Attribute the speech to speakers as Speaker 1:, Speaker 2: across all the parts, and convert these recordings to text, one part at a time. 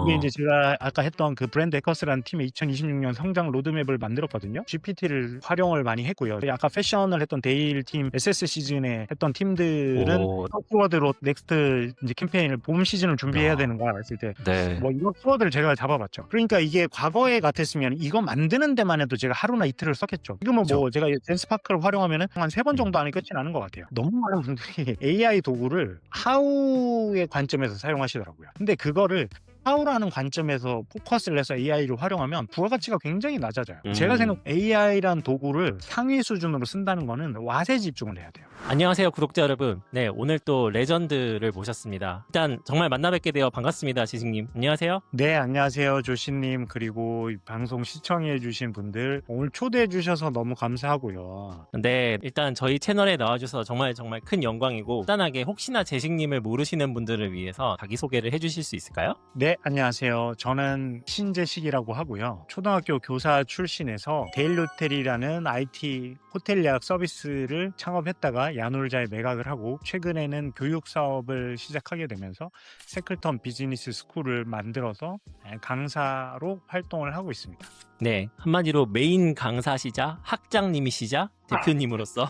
Speaker 1: 이게 이제 제가 아까 했던 그 브랜드 해커스라는 팀의 2026년 성장 로드맵을 만들었거든요. GPT를 활용을 많이 했고요. 아까 패션을 했던 데일 팀, SS 시즌에 했던 팀들은
Speaker 2: 오.
Speaker 1: 키워드로 넥스트 이제 캠페인을 봄 시즌을 준비해야
Speaker 2: 야.
Speaker 1: 되는 거야 했을 때
Speaker 2: 네.
Speaker 1: 뭐 이런 키워드를 제가 잡아봤죠. 그러니까 이게 과거에 같았으면 이거 만드는 데만 해도 제가 하루나 이틀을 썼겠죠. 지금은
Speaker 2: 그쵸.
Speaker 1: 뭐 제가 젠스파크를 활용하면은 한 3번 정도 안에 끝이 나는 것 같아요. 너무 많은 분들이 AI 도구를 how의 관점에서 사용하시더라고요. 근데 그거를 how라는 관점에서 포커스를 해서 AI를 활용하면 부가가치가 굉장히 낮아져요. 제가 생각 AI란 도구를 상위 수준으로 쓴다는 거는 왓에 집중을 해야 돼요.
Speaker 2: 안녕하세요, 구독자 여러분. 네, 오늘 또 레전드를 모셨습니다. 일단 정말 만나 뵙게 되어 반갑습니다, 지식님. 안녕하세요.
Speaker 1: 네, 안녕하세요, 조신님. 그리고 이 방송 시청해주신 분들 오늘 초대해주셔서 너무 감사하고요.
Speaker 2: 네, 일단 저희 채널에 나와주셔서 정말 큰 영광이고, 간단하게 혹시나 재식님을 모르시는 분들을 위해서 자기소개를 해주실 수 있을까요?
Speaker 1: 네, 안녕하세요. 저는 신재식이라고 하고요. 초등학교 교사 출신에서 데일호텔이라는 IT 호텔 예약 서비스를 창업했다가 야놀자에 매각을 하고 최근에는 교육 사업을 시작하게 되면서 세클턴 비즈니스 스쿨을 만들어서 강사로 활동을 하고 있습니다.
Speaker 2: 네, 한마디로 메인 강사시자 학장님이시자 대표님으로서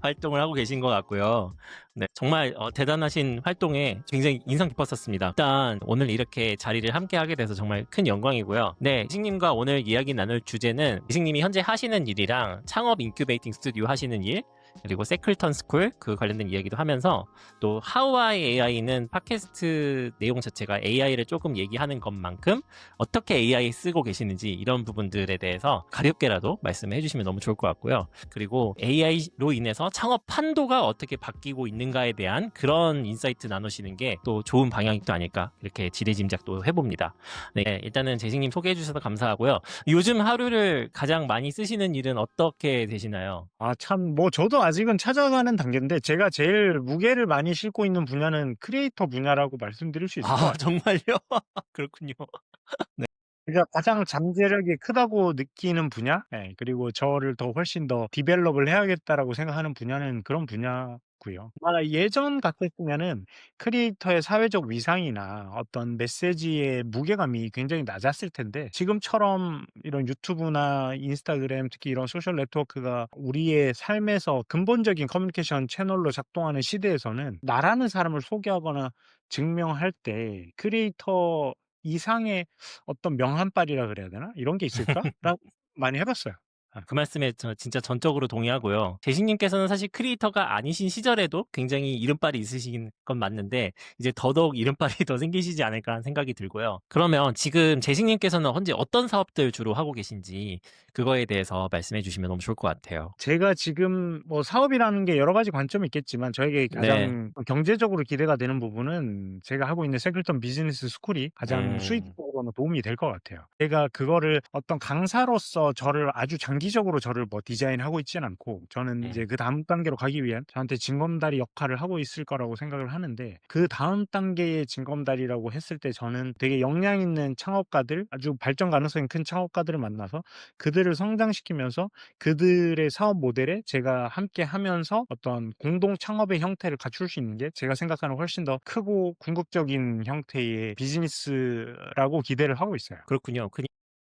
Speaker 2: 활동을 하고 계신 것 같고요. 네, 정말 대단하신 활동에 굉장히 인상 깊었었습니다. 일단 오늘 이렇게 자리를 함께 하게 돼서 정말 큰 영광이고요. 네, 지식님과 오늘 이야기 나눌 주제는 지식님이 현재 하시는 일이랑 창업 인큐베이팅 스튜디오 하시는 일, 그리고 세클턴 스쿨 그 관련된 이야기도 하면서 또 How I AI는 팟캐스트 내용 자체가 AI를 조금 얘기하는 것만큼 어떻게 AI 쓰고 계시는지 이런 부분들에 대해서 가볍게라도 말씀해 주시면 너무 좋을 것 같고요. 그리고 AI로 인해서 창업 판도가 어떻게 바뀌고 있는가에 대한 그런 인사이트 나누시는 게 또 좋은 방향이 또 아닐까 이렇게 지레짐작도 해봅니다. 네, 일단은 재식님 소개해 주셔서 감사하고요. 요즘 하루를 가장 많이 쓰시는 일은 어떻게 되시나요?
Speaker 1: 참, 뭐, 저도 아직은 찾아가는 단계인데, 제가 제일 무게를 많이 싣고 있는 분야는 크리에이터 분야라고 말씀드릴 수 있을 것 같아요.
Speaker 2: 정말요? 그렇군요.
Speaker 1: 그러니까 가장 잠재력이 크다고 느끼는 분야? 네, 그리고 저를 더 훨씬 더 디벨롭을 해야겠다라고 생각하는 분야는 그런 분야고요. 예전 같았으면은 크리에이터의 사회적 위상이나 어떤 메시지의 무게감이 굉장히 낮았을 텐데 지금처럼 이런 유튜브나 인스타그램 특히 이런 소셜 네트워크가 우리의 삶에서 근본적인 커뮤니케이션 채널로 작동하는 시대에서는 나라는 사람을 소개하거나 증명할 때 크리에이터 이상의 어떤 명함빨이라 그래야 되나? '이런 게 있을까?'라고 많이 해 봤어요.
Speaker 2: 그 말씀에 저 진짜 전적으로 동의하고요. 재식님께서는 사실 크리에이터가 아니신 시절에도 굉장히 이름빨이 있으신 건 맞는데 이제 더더욱 이름빨이 더 생기시지 않을까 하는 생각이 들고요. 그러면 지금 재식님께서는 현재 어떤 사업들 주로 하고 계신지 그거에 대해서 말씀해 주시면 너무 좋을 것 같아요.
Speaker 1: 제가 지금 뭐 사업이라는 게 여러 가지 관점이 있겠지만 저에게
Speaker 2: 네.
Speaker 1: 가장 경제적으로 기대가 되는 부분은 제가 하고 있는 세클턴 비즈니스 스쿨이 가장 수익적으로는 도움이 될 것 같아요. 제가 그거를 어떤 강사로서 저를 아주 장기적으로 저를 뭐 디자인하고 있지는 않고 저는 이제 그다음 단계로 가기 위한 저한테 징검다리 역할을 하고 있을 거라고 생각을 하는데 그다음 단계의 징검다리라고 했을 때 저는 되게 역량 있는 창업가들, 아주 발전 가능성이 큰 창업가들을 만나서 그들을 성장시키면서 그들의 사업 모델에 제가 함께 하면서 어떤 공동 창업의 형태를 갖출 수 있는 게 제가 생각하는 훨씬 더 크고 궁극적인 형태의 비즈니스라고 기대를 하고 있어요.
Speaker 2: 그렇군요.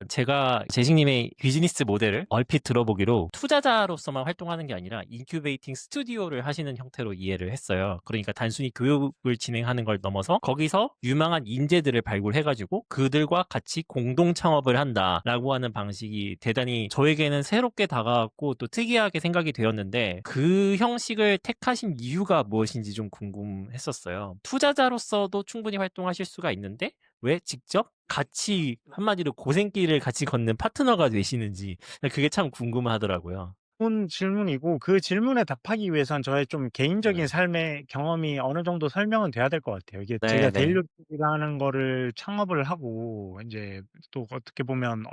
Speaker 2: 제가 재식님의 비즈니스 모델을 얼핏 들어보기로 투자자로서만 활동하는 게 아니라 인큐베이팅 스튜디오를 하시는 형태로 이해를 했어요. 그러니까 단순히 교육을 진행하는 걸 넘어서 거기서 유망한 인재들을 발굴해가지고 그들과 같이 공동 창업을 한다라고 하는 방식이 대단히 저에게는 새롭게 다가왔고 또 특이하게 생각이 되었는데 그 형식을 택하신 이유가 무엇인지 좀 궁금했었어요. 투자자로서도 충분히 활동하실 수가 있는데 왜 직접 같이 한마디로 고생길을 같이 걷는 파트너가 되시는지 그게 참 궁금하더라고요.
Speaker 1: 좋은 질문이고 그 질문에 답하기 위해선 저의 좀 개인적인
Speaker 2: 네.
Speaker 1: 삶의 경험이 어느 정도 설명은 돼야 될 것 같아요. 이게 제가
Speaker 2: 네네.
Speaker 1: 데일리라는 거를 창업을 하고 인제 또 어떻게 보면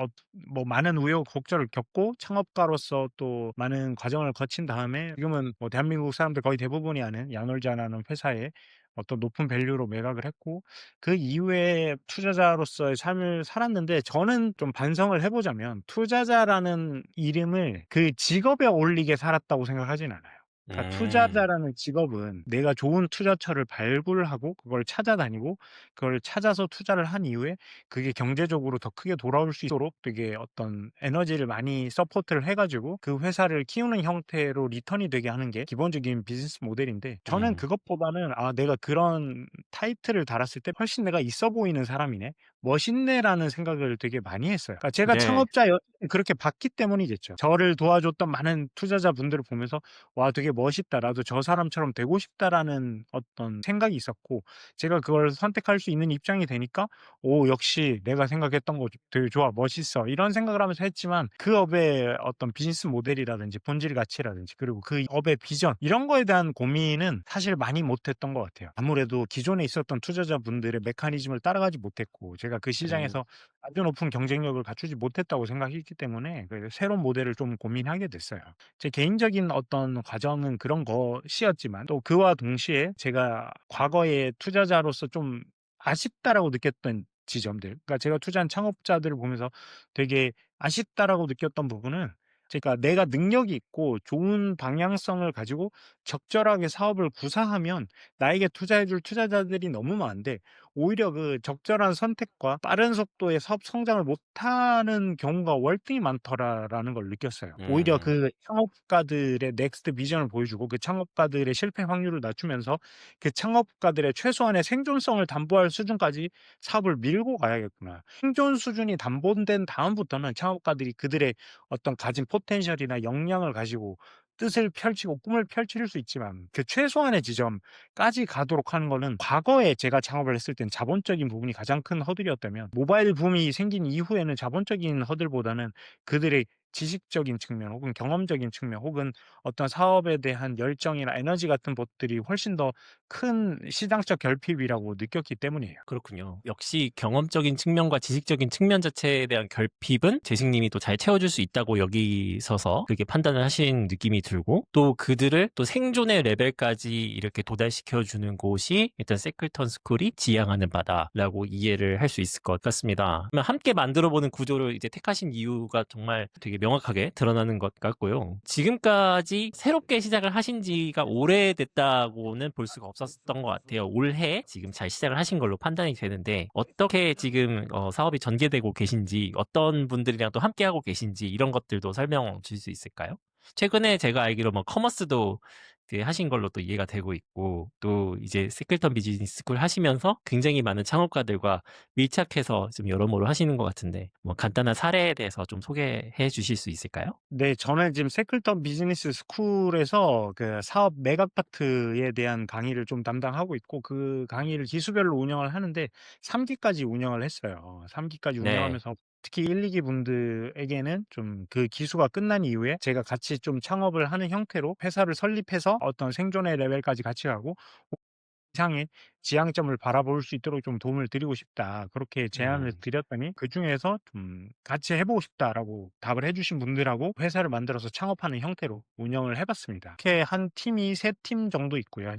Speaker 1: 뭐 많은 우여곡절을 겪고 창업가로서 또 많은 과정을 거친 다음에 지금은 뭐 대한민국 사람들 거의 대부분이 아는 야놀자라는 회사에 어떤 높은 밸류로 매각을 했고 그 이후에 투자자로서의 삶을 살았는데 저는 좀 반성을 해 보자면 투자자라는 이름을 그 직업에 어울리게 살았다고 생각하진 않아요. 그러니까
Speaker 2: 음.
Speaker 1: 투자자라는 직업은 내가 좋은 투자처를 발굴하고 그걸 찾아다니고 그걸 찾아서 투자를 한 이후에 그게 경제적으로 더 크게 돌아올 수 있도록 되게 어떤 에너지를 많이 서포트를 해 가지고 그 회사를 키우는 형태로 리턴이 되게 하는 게 기본적인 비즈니스 모델인데, 저는
Speaker 2: 음.
Speaker 1: 그것보다는 '아 내가 그런 타이틀을 달았을 때 훨씬 내가 있어 보이는 사람이네. 멋있네.'라는 생각을 되게 많이 했어요. 그러니까 제가
Speaker 2: 네.
Speaker 1: 창업자였 그렇게 봤기 때문이겠죠. 저를 도와줬던 많은 투자자분들을 보면서 '와 되게 멋있다. 나도 저 사람처럼 되고 싶다.'라는 어떤 생각이 있었고, 제가 그걸 선택할 수 있는 입장이 되니까 '오 역시 내가 생각했던 거 되게 좋아. 멋있어.' 이런 생각을 하면서 했지만, 그 업의 어떤 비즈니스 모델이라든지 본질 가치라든지 그리고 그 업의 비전 이런 거에 대한 고민은 사실 많이 못 했던 것 같아요. 아무래도 기존에 있었던 투자자분들의 메커니즘을 따라가지 못했고 제가 그
Speaker 2: 음.
Speaker 1: 시장에서 아주 높은 경쟁력을 갖추지 못했다고 생각했기 때문에 그 새로운 모델을 좀 고민하게 됐어요. 제 개인적인 어떤 과정은 그런 것이었지만, 또 그와 동시에 제가 과거에 투자자로서 좀 아쉽다라고 느꼈던 지점들, 그러니까 제가 투자한 창업자들을 보면서 되게 아쉽다라고 느꼈던 부분은, 그러니까 내가 능력이 있고 좋은 방향성을 가지고 적절하게 사업을 구사하면 나에게 투자해 줄 투자자들이 너무 많은데, 오히려 그 적절한 선택과 빠른 속도의 사업 성장을 못하는 경우가 월등히 많더라라는 걸 느꼈어요. 오히려
Speaker 2: 음.
Speaker 1: 그 창업가들의 넥스트 비전을 보여주고 그 창업가들의 실패 확률을 낮추면서 그 창업가들의 최소한의 생존성을 담보할 수준까지 사업을 밀고 가야겠구나. 생존 수준이 담보된 다음부터는 창업가들이 그들의 어떤 가진 포텐셜이나 역량을 가지고 뜻을 펼치고 꿈을 펼칠 수 있지만, 그 최소한의 지점까지 가도록 하는 거는 과거에 제가 창업을 했을 땐 자본적인 부분이 가장 큰 허들이었다면, 모바일 붐이 생긴 이후에는 자본적인 허들보다는 그들의 지식적인 측면 혹은 경험적인 측면 혹은 어떤 사업에 대한 열정이나 에너지 같은 것들이 훨씬 더 큰 시장적 결핍이라고 느꼈기 때문이에요.
Speaker 2: 그렇군요. 역시 경험적인 측면과 지식적인 측면 자체에 대한 결핍은 재식님이 또 잘 채워줄 수 있다고 여기서서 그렇게 판단을 하신 느낌이 들고, 또 그들을 또 생존의 레벨까지 이렇게 도달시켜주는 곳이 일단 세클턴 스쿨이 지향하는 바다라고 이해를 할 수 있을 것 같습니다. 그러면 함께 만들어보는 구조를 이제 택하신 이유가 정말 되게 명확하게 드러나는 것 같고요. 지금까지 새롭게 시작을 하신 지가 오래됐다고는 볼 수가 없었던 것 같아요. 올해 지금 잘 시작을 하신 걸로 판단이 되는데, 어떻게 지금 사업이 전개되고 계신지, 어떤 분들이랑 또 함께하고 계신지 이런 것들도 설명 주실 수 있을까요? 최근에 제가 알기로 뭐 커머스도 그 하신 걸로 또 이해가 되고 있고, 또 이제 세클턴 비즈니스 스쿨 하시면서 굉장히 많은 창업가들과 밀착해서 좀 여러모로 하시는 것 같은데, 뭐 간단한 사례에 대해서 좀 소개해 주실 수 있을까요?
Speaker 1: 네. 저는 지금 세클턴 비즈니스 스쿨에서 그 사업 매각 파트에 대한 강의를 좀 담당하고 있고, 그 강의를 기수별로 운영을 하는데 3 기까지 운영을 했어요. 3 기까지
Speaker 2: 네.
Speaker 1: 운영하면서 특히 1-2기 분들에게는 좀 그 기수가 끝난 이후에 제가 같이 좀 창업을 하는 형태로 회사를 설립해서 어떤 생존의 레벨까지 같이 가고 이상의 지향점을 바라볼 수 있도록 좀 도움을 드리고 싶다. 그렇게 제안을
Speaker 2: 음.
Speaker 1: 드렸더니 그중에서 좀 "같이 해 보고 싶다."라고 답을 해 주신 분들하고 회사를 만들어서 창업하는 형태로 운영을 해 봤습니다. 이렇게 한 팀이 3팀 정도 있고요,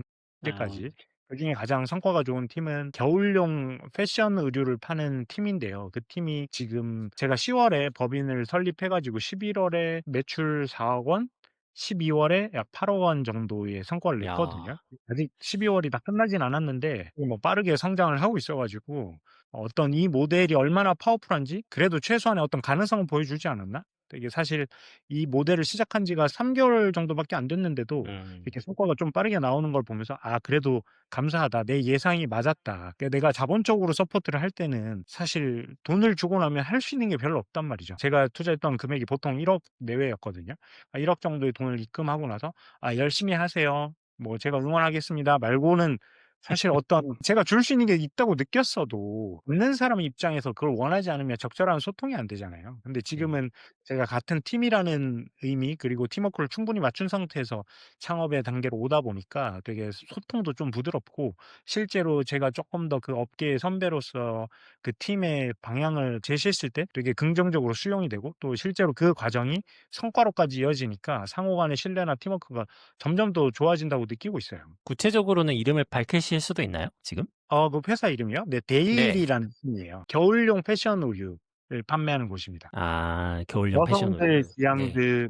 Speaker 2: 음.
Speaker 1: 현재까지. 그중에 가장 성과가 좋은 팀은 겨울용 패션 의류를 파는 팀인데요. 그 팀이 지금 제가 10 월에 법인을 설립해 가지고 11 월에 매출 4억 원, 12 월에 약 8억 원 정도의 성과를 냈거든요.
Speaker 2: 야.
Speaker 1: 아직 12 월이 다 끝나진 않았는데 뭐 빠르게 성장을 하고 있어 가지고 어떤 이 모델이 얼마나 파워풀한지 그래도 최소한의 어떤 가능성은 보여주지 않았나? 이게 사실 이 모델을 시작한 지가 3 개월 정도밖에 안 됐는데도
Speaker 2: 음.
Speaker 1: 이렇게 성과가 좀 빠르게 나오는 걸 보면서 '아 그래도 감사하다. 내 예상이 맞았다.' 그러니까 내가 자본적으로 서포트를 할 때는 사실 돈을 주고 나면 할 수 있는 게 별로 없단 말이죠. 제가 투자했던 금액이 보통 1억 내외였거든요. 1억 정도의 돈을 입금하고 나서 "아 열심히 하세요. 뭐 제가 응원하겠습니다." 말고는 사실 어떤 제가 줄 수 있는 게 있다고 느꼈어도 받는 사람 입장에서 그걸 원하지 않으면 적절한 소통이 안 되잖아요. 근데
Speaker 2: 음.
Speaker 1: 지금은 제가 같은 팀이라는 의미 그리고 팀워크를 충분히 맞춘 상태에서 창업의 단계로 오다 보니까 되게 소통도 좀 부드럽고, 실제로 제가 쪼끔 더 그 업계의 선배로서 그 팀의 방향을 제시했을 때 되게 긍정적으로 수용이 되고, 또 실제로 그 과정이 성과로까지 이어지니까 상호 간의 신뢰나 팀워크가 점점 더 좋아진다고 느끼고 있어요.
Speaker 2: 구체적으로는 이름을 밝히실 수도 있나요? 지금?
Speaker 1: 그 회사 이름이요? 네.
Speaker 2: 네.
Speaker 1: 데일이라는 팀이에요. 겨울용 패션 의류를 판매하는 곳입니다.
Speaker 2: 아 겨울용 패션
Speaker 1: 여성들
Speaker 2: 의류. 네.
Speaker 1: 지향들의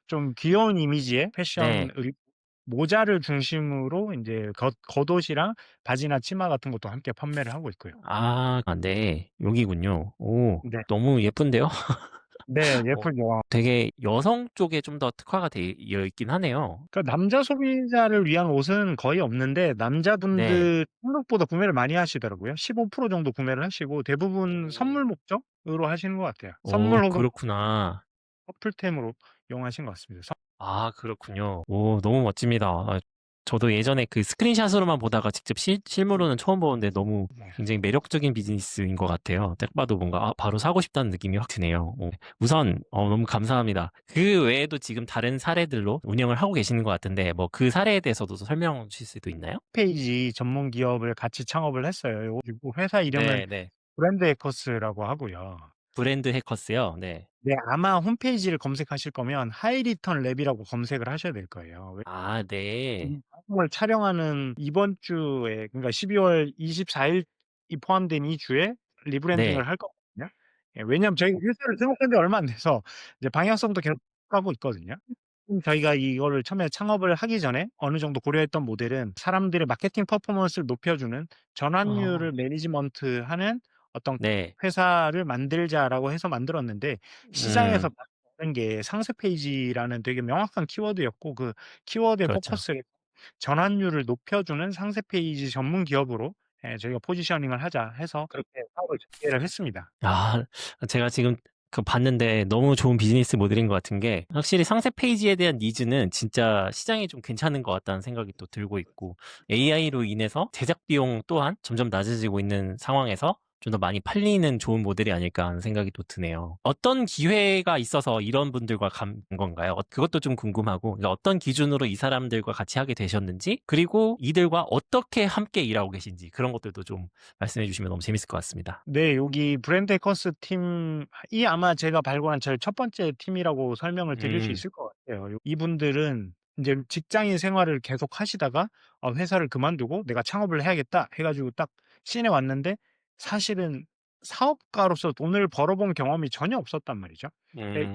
Speaker 1: 좀 귀여운 이미지의 패션
Speaker 2: 네.
Speaker 1: 의류 모자를 중심으로 인제 겉옷이랑 바지나 치마 같은 것도 함께 판매를 하고 있고요.
Speaker 2: 아 네. 여기군요. 오
Speaker 1: 네.
Speaker 2: 너무 예쁜데요?
Speaker 1: 네.
Speaker 2: 어
Speaker 1: 예쁘죠.
Speaker 2: 되게 여성 쪽에 좀 더 특화가 되어 있긴 하네요.
Speaker 1: 그러니까 남자 소비자를 위한 옷은 거의 없는데
Speaker 2: 네.
Speaker 1: 남자분들 생각보다 구매를 많이 하시더라고요. 15% 정도 구매를 하시고 대부분
Speaker 2: 오.
Speaker 1: 선물 목적으로 하시는 것 같아요.
Speaker 2: 오
Speaker 1: 선물 혹은
Speaker 2: 그렇구나.
Speaker 1: 커플템으로 이용하시는 것 같습니다.
Speaker 2: 아 그렇군요. 오 너무 멋집니다. 저도 예전에 그 스크린샷으로만 보다가 직접 실물로는 처음 보는데 너무
Speaker 1: 네.
Speaker 2: 굉장히 매력적인 비즈니스인 것 같아요. 딱 봐도 뭔가 바로 사고 싶다는 느낌이 확 드네요. 우선 너무 감사합니다. 그 외에도 지금 다른 사례들로 운영을 하고 계시는 것 같은데 뭐 그 사례에 대해서도 설명해 주실 수도 있나요?
Speaker 1: 페이지 전문 기업을 같이 창업을 했어요. 그리고 회사 이름은
Speaker 2: 네네.
Speaker 1: 브랜드 해커스라고 하고요.
Speaker 2: 브랜드 해커스요? 네.
Speaker 1: 네, 아마 홈페이지를 검색하실 거면 하이리턴 랩이라고 검색을 하셔야 될 거예요.
Speaker 2: 아 네.
Speaker 1: 이 방송을 촬영하는 이번 주에, 그러니까 12월 24 일이 포함된 이 주에
Speaker 2: 네.
Speaker 1: 리브랜딩을 할 거거든요. 예, 왜냐하면 저희가 회사를 등록한 지 얼마 안 돼서 이제 방향성도 계속 하고 있거든요. 저희가 이거를 처음에 창업을 하기 전에 어느 정도 고려했던 모델은 사람들의 마케팅 퍼포먼스를 높여주는 전환율을
Speaker 2: 어
Speaker 1: 매니지먼트하는 어떤
Speaker 2: 네.
Speaker 1: 회사를 만들자라고 해서 만들었는데, 시장에서
Speaker 2: 음
Speaker 1: 많은 게 상세 페이지라는 되게 명확한 키워드였고, 그 키워드에
Speaker 2: 그렇죠.
Speaker 1: 포커스를 전환율을 높여주는 상세 페이지 전문 기업으로 저희가 포지셔닝을 하자 해서 그렇게 사업을 전개를 했습니다.
Speaker 2: 아 제가 지금 봤는데 너무 좋은 비즈니스 모델인 것 같은 게 확실히 상세 페이지에 대한 니즈는 진짜 시장이 좀 괜찮은 것 같다는 생각이 또 들고 있고 AI로 인해서 제작 비용 또한 점점 낮아지고 있는 상황에서 좀 더 많이 팔리는 좋은 모델이 아닐까 하는 생각이 또 드네요. 어떤 기회가 있어서 이런 분들과 간 건가요? 그것도 좀 궁금하고 그러니까 어떤 기준으로 이 사람들과 같이 하게 되셨는지 그리고 이들과 어떻게 함께 일하고 계신지 그런 것들도 좀 말씀해 주시면 너무 재밌을 것 같습니다.
Speaker 1: 네. 여기 브랜드 해커스 팀이 아마 제가 발굴한 제일 첫 번째 팀이라고 설명을 드릴 수
Speaker 2: 음.
Speaker 1: 있을 것 같아요. 이분들은 인제 직장인 생활을 계속 하시다가 회사를 그만두고 '내가 창업을 해야겠다.' 해 가지고 딱 씬에 왔는데, 사실은 사업가로서 돈을 벌어 본 경험이 전혀 없었단 말이죠.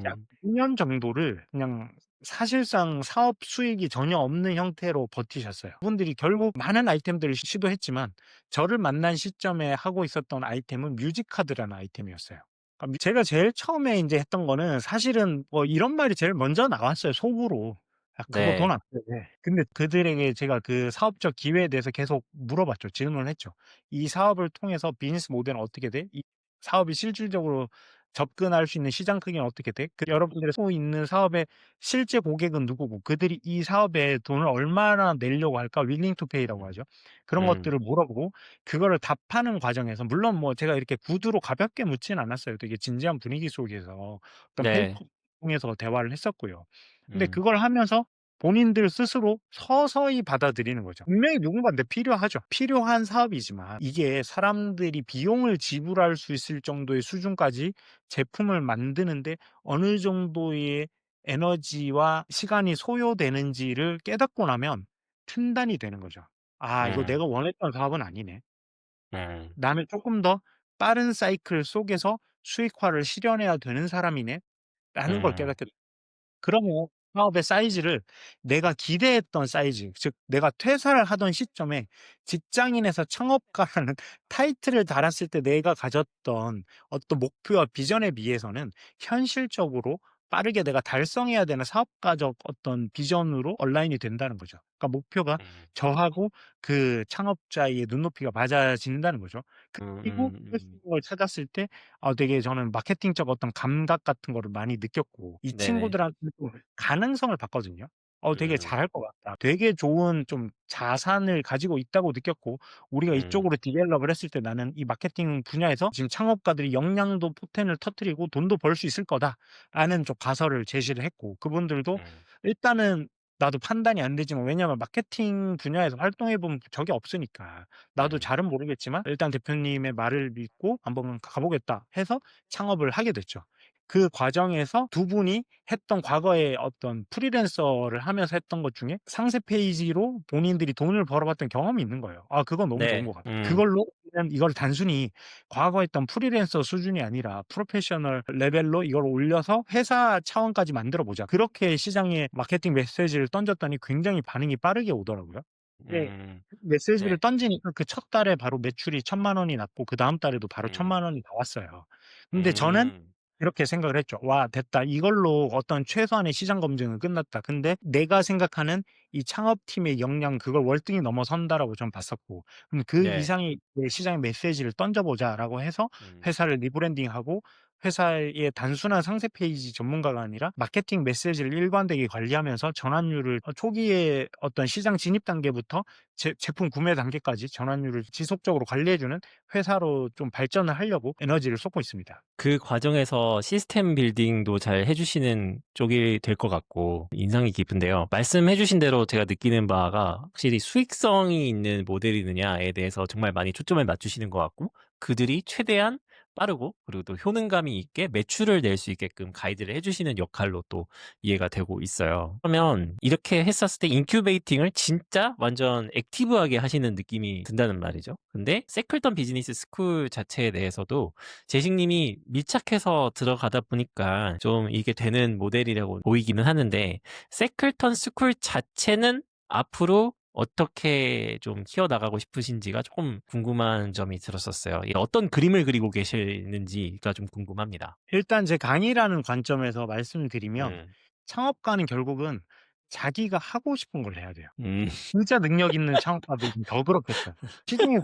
Speaker 1: 약
Speaker 2: 음.
Speaker 1: 2년 정도를 그냥 사실상 사업 수익이 전혀 없는 형태로 버티셨어요. 그분들이 결국 많은 아이템들을 시도했지만 저를 만난 시점에 하고 있었던 아이템은 뮤직카드라는 아이템이었어요. 그러니까 제가 제일 처음에 인제 했던 거는 사실은 뭐 이런 말이 제일 먼저 나왔어요, 속으로. "야, 그거 돈
Speaker 2: 네.
Speaker 1: 안 돼." 근데 그들에게 제가 그 사업적 기회에 대해서 계속 물어봤죠. 질문을 했죠. "이 사업을 통해서 비즈니스 모델은 어떻게 돼? 이 사업이 실질적으로 접근할 수 있는 시장 크기는 어떻게 돼? 여러분들이 하고 있는 사업의 실제 고객은 누구고, 그들이 이 사업에 돈을 얼마나 내려고 할까?" 윌링 투 페이라고
Speaker 2: 음.
Speaker 1: 하죠. 그런
Speaker 2: 음.
Speaker 1: 것들을 물어보고 그거를 답하는 과정에서, 물론 뭐 제가 이렇게 구두로 가볍게 묻진 않았어요. 되게 진지한 분위기 속에서 어떤 페이퍼
Speaker 2: 네.
Speaker 1: 통해서 대화를 했었고요. 근데
Speaker 2: 음.
Speaker 1: 그걸 하면서 본인들 스스로 서서히 받아들이는 거죠. 분명히 누군가한테 필요하죠. 필요한 사업이지만 이게 사람들이 비용을 지불할 수 있을 정도의 수준까지 제품을 만드는데 어느 정도의 에너지와 시간이 소요되는지를 깨닫고 나면 판단이 되는 거죠. '아, 이거
Speaker 2: 음.
Speaker 1: 내가 원했던 사업은 아니네.
Speaker 2: 음.
Speaker 1: 나는 쪼끔 더 빠른 사이클 속에서 수익화를 실현해야 되는 사람이네.'라는 걸
Speaker 2: 음.
Speaker 1: 깨닫게 돼요. 그러면 사업의 사이즈를 내가 기대했던 사이즈, 즉 내가 퇴사를 하던 시점에 직장인에서 창업가라는 타이틀을 달았을 때 내가 가졌던 어떤 목표와 비전에 비해서는 현실적으로 빠르게 내가 달성해야 되는 사업가적 어떤 비전으로 얼라인이 된다는 거죠. 그러니까 목표가
Speaker 2: 음.
Speaker 1: 저하고 그 창업자의 눈높이가 맞아진다는 거죠. 그리고 할 수 있는 걸 찾았을 때 되게 저는 마케팅적 어떤 감각 같은 거를 많이 느꼈고, 이
Speaker 2: 네네.
Speaker 1: 친구들한테도 가능성을 봤거든요. 되게
Speaker 2: 음.
Speaker 1: 잘할 것 같다. 되게 좋은 좀 자산을 가지고 있다고 느꼈고, 우리가
Speaker 2: 음.
Speaker 1: 이쪽으로 디벨롭을 했을 때 나는 이 마케팅 분야에서 지금 창업가들이 역량도 포텐을 터뜨리고 돈도 벌 수 있을 거다라는 좀 가설을 제시를 했고, 그분들도
Speaker 2: 음.
Speaker 1: 일단은 나도 판단이 안 되지만, 왜냐하면 마케팅 분야에서 활동해 본 적이 없으니까 나도
Speaker 2: 음.
Speaker 1: 잘은 모르겠지만 일단 대표님의 말을 믿고 '한번 가 보겠다.' 해서 창업을 하게 됐죠. 그 과정에서 두 분이 했던 과거에 어떤 프리랜서를 하면서 했던 것 중에 상세 페이지로 본인들이 돈을 벌어봤던 경험이 있는 거예요. 아 그건 너무 좋은
Speaker 2: 네.
Speaker 1: 것 같아요. 그걸로 그냥 이걸 단순히 과거에 했던 프리랜서 수준이 아니라 프로페셔널 레벨로 이걸 올려서 회사 차원까지 만들어 보자. 그렇게 시장에 마케팅 메시지를 던졌더니 굉장히 반응이 빠르게 오더라고요. 네.
Speaker 2: 음.
Speaker 1: 메시지를
Speaker 2: 네.
Speaker 1: 던지니까 그 첫 달에 바로 매출이 1,000만 원이 났고 그다음 달에도 바로 1,000만
Speaker 2: 음.
Speaker 1: 원이 나왔어요. 근데 저는
Speaker 2: 음.
Speaker 1: 이렇게 생각을 했죠. '와 됐다. 이걸로 어떤 최소한의 시장 검증은 끝났다.' 근데 내가 생각하는 이 창업팀의 역량 그걸 월등히 넘어선다라고 저는 봤었고 그럼 '그
Speaker 2: 네.
Speaker 1: 이상의 내 시장에 메시지를 던져 보자.'라고 해서
Speaker 2: 음.
Speaker 1: 회사를 리브랜딩하고 회사의 단순한 상세 페이지 전문가가 아니라 마케팅 메시지를 일관되게 관리하면서 전환율을 초기에 어떤 시장 진입 단계부터 제품 구매 단계까지 전환율을 지속적으로 관리해 주는 회사로 좀 발전을 하려고 에너지를 쏟고 있습니다.
Speaker 2: 그 과정에서 시스템 빌딩도 잘 해 주시는 쪽이 될 것 같고 인상이 깊은데요. 말씀해 주신 대로 제가 느끼는 바가 확실히 수익성이 있는 모델이느냐에 대해서 정말 많이 초점을 맞추시는 것 같고 그들이 최대한 빠르고 그리고 또 효능감이 있게 매출을 낼 수 있게끔 가이드를 해 주시는 역할로 또 이해가 되고 있어요. 그러면 이렇게 했었을 때 인큐베이팅을 진짜 완전 액티브하게 하시는 느낌이 든다는 말이죠. 근데 세클턴 비즈니스 스쿨 자체에 대해서도 재식님이 밀착해서 들어가다 보니까 좀 이게 되는 모델이라고 보이기는 하는데 세클턴 스쿨 자체는 앞으로 어떻게 좀 키워나가고 싶으신지가 조금 궁금한 점이 들었었어요. 어떤 그림을 그리고 계시는지가 좀 궁금합니다.
Speaker 1: 일단 제 강의라는 관점에서 말씀을 드리면
Speaker 2: 음.
Speaker 1: 창업가는 결국은 자기가 하고 싶은 걸 해야 돼요.
Speaker 2: 음.
Speaker 1: 진짜 능력 있는 창업가들은 더 그렇겠어요. 시중에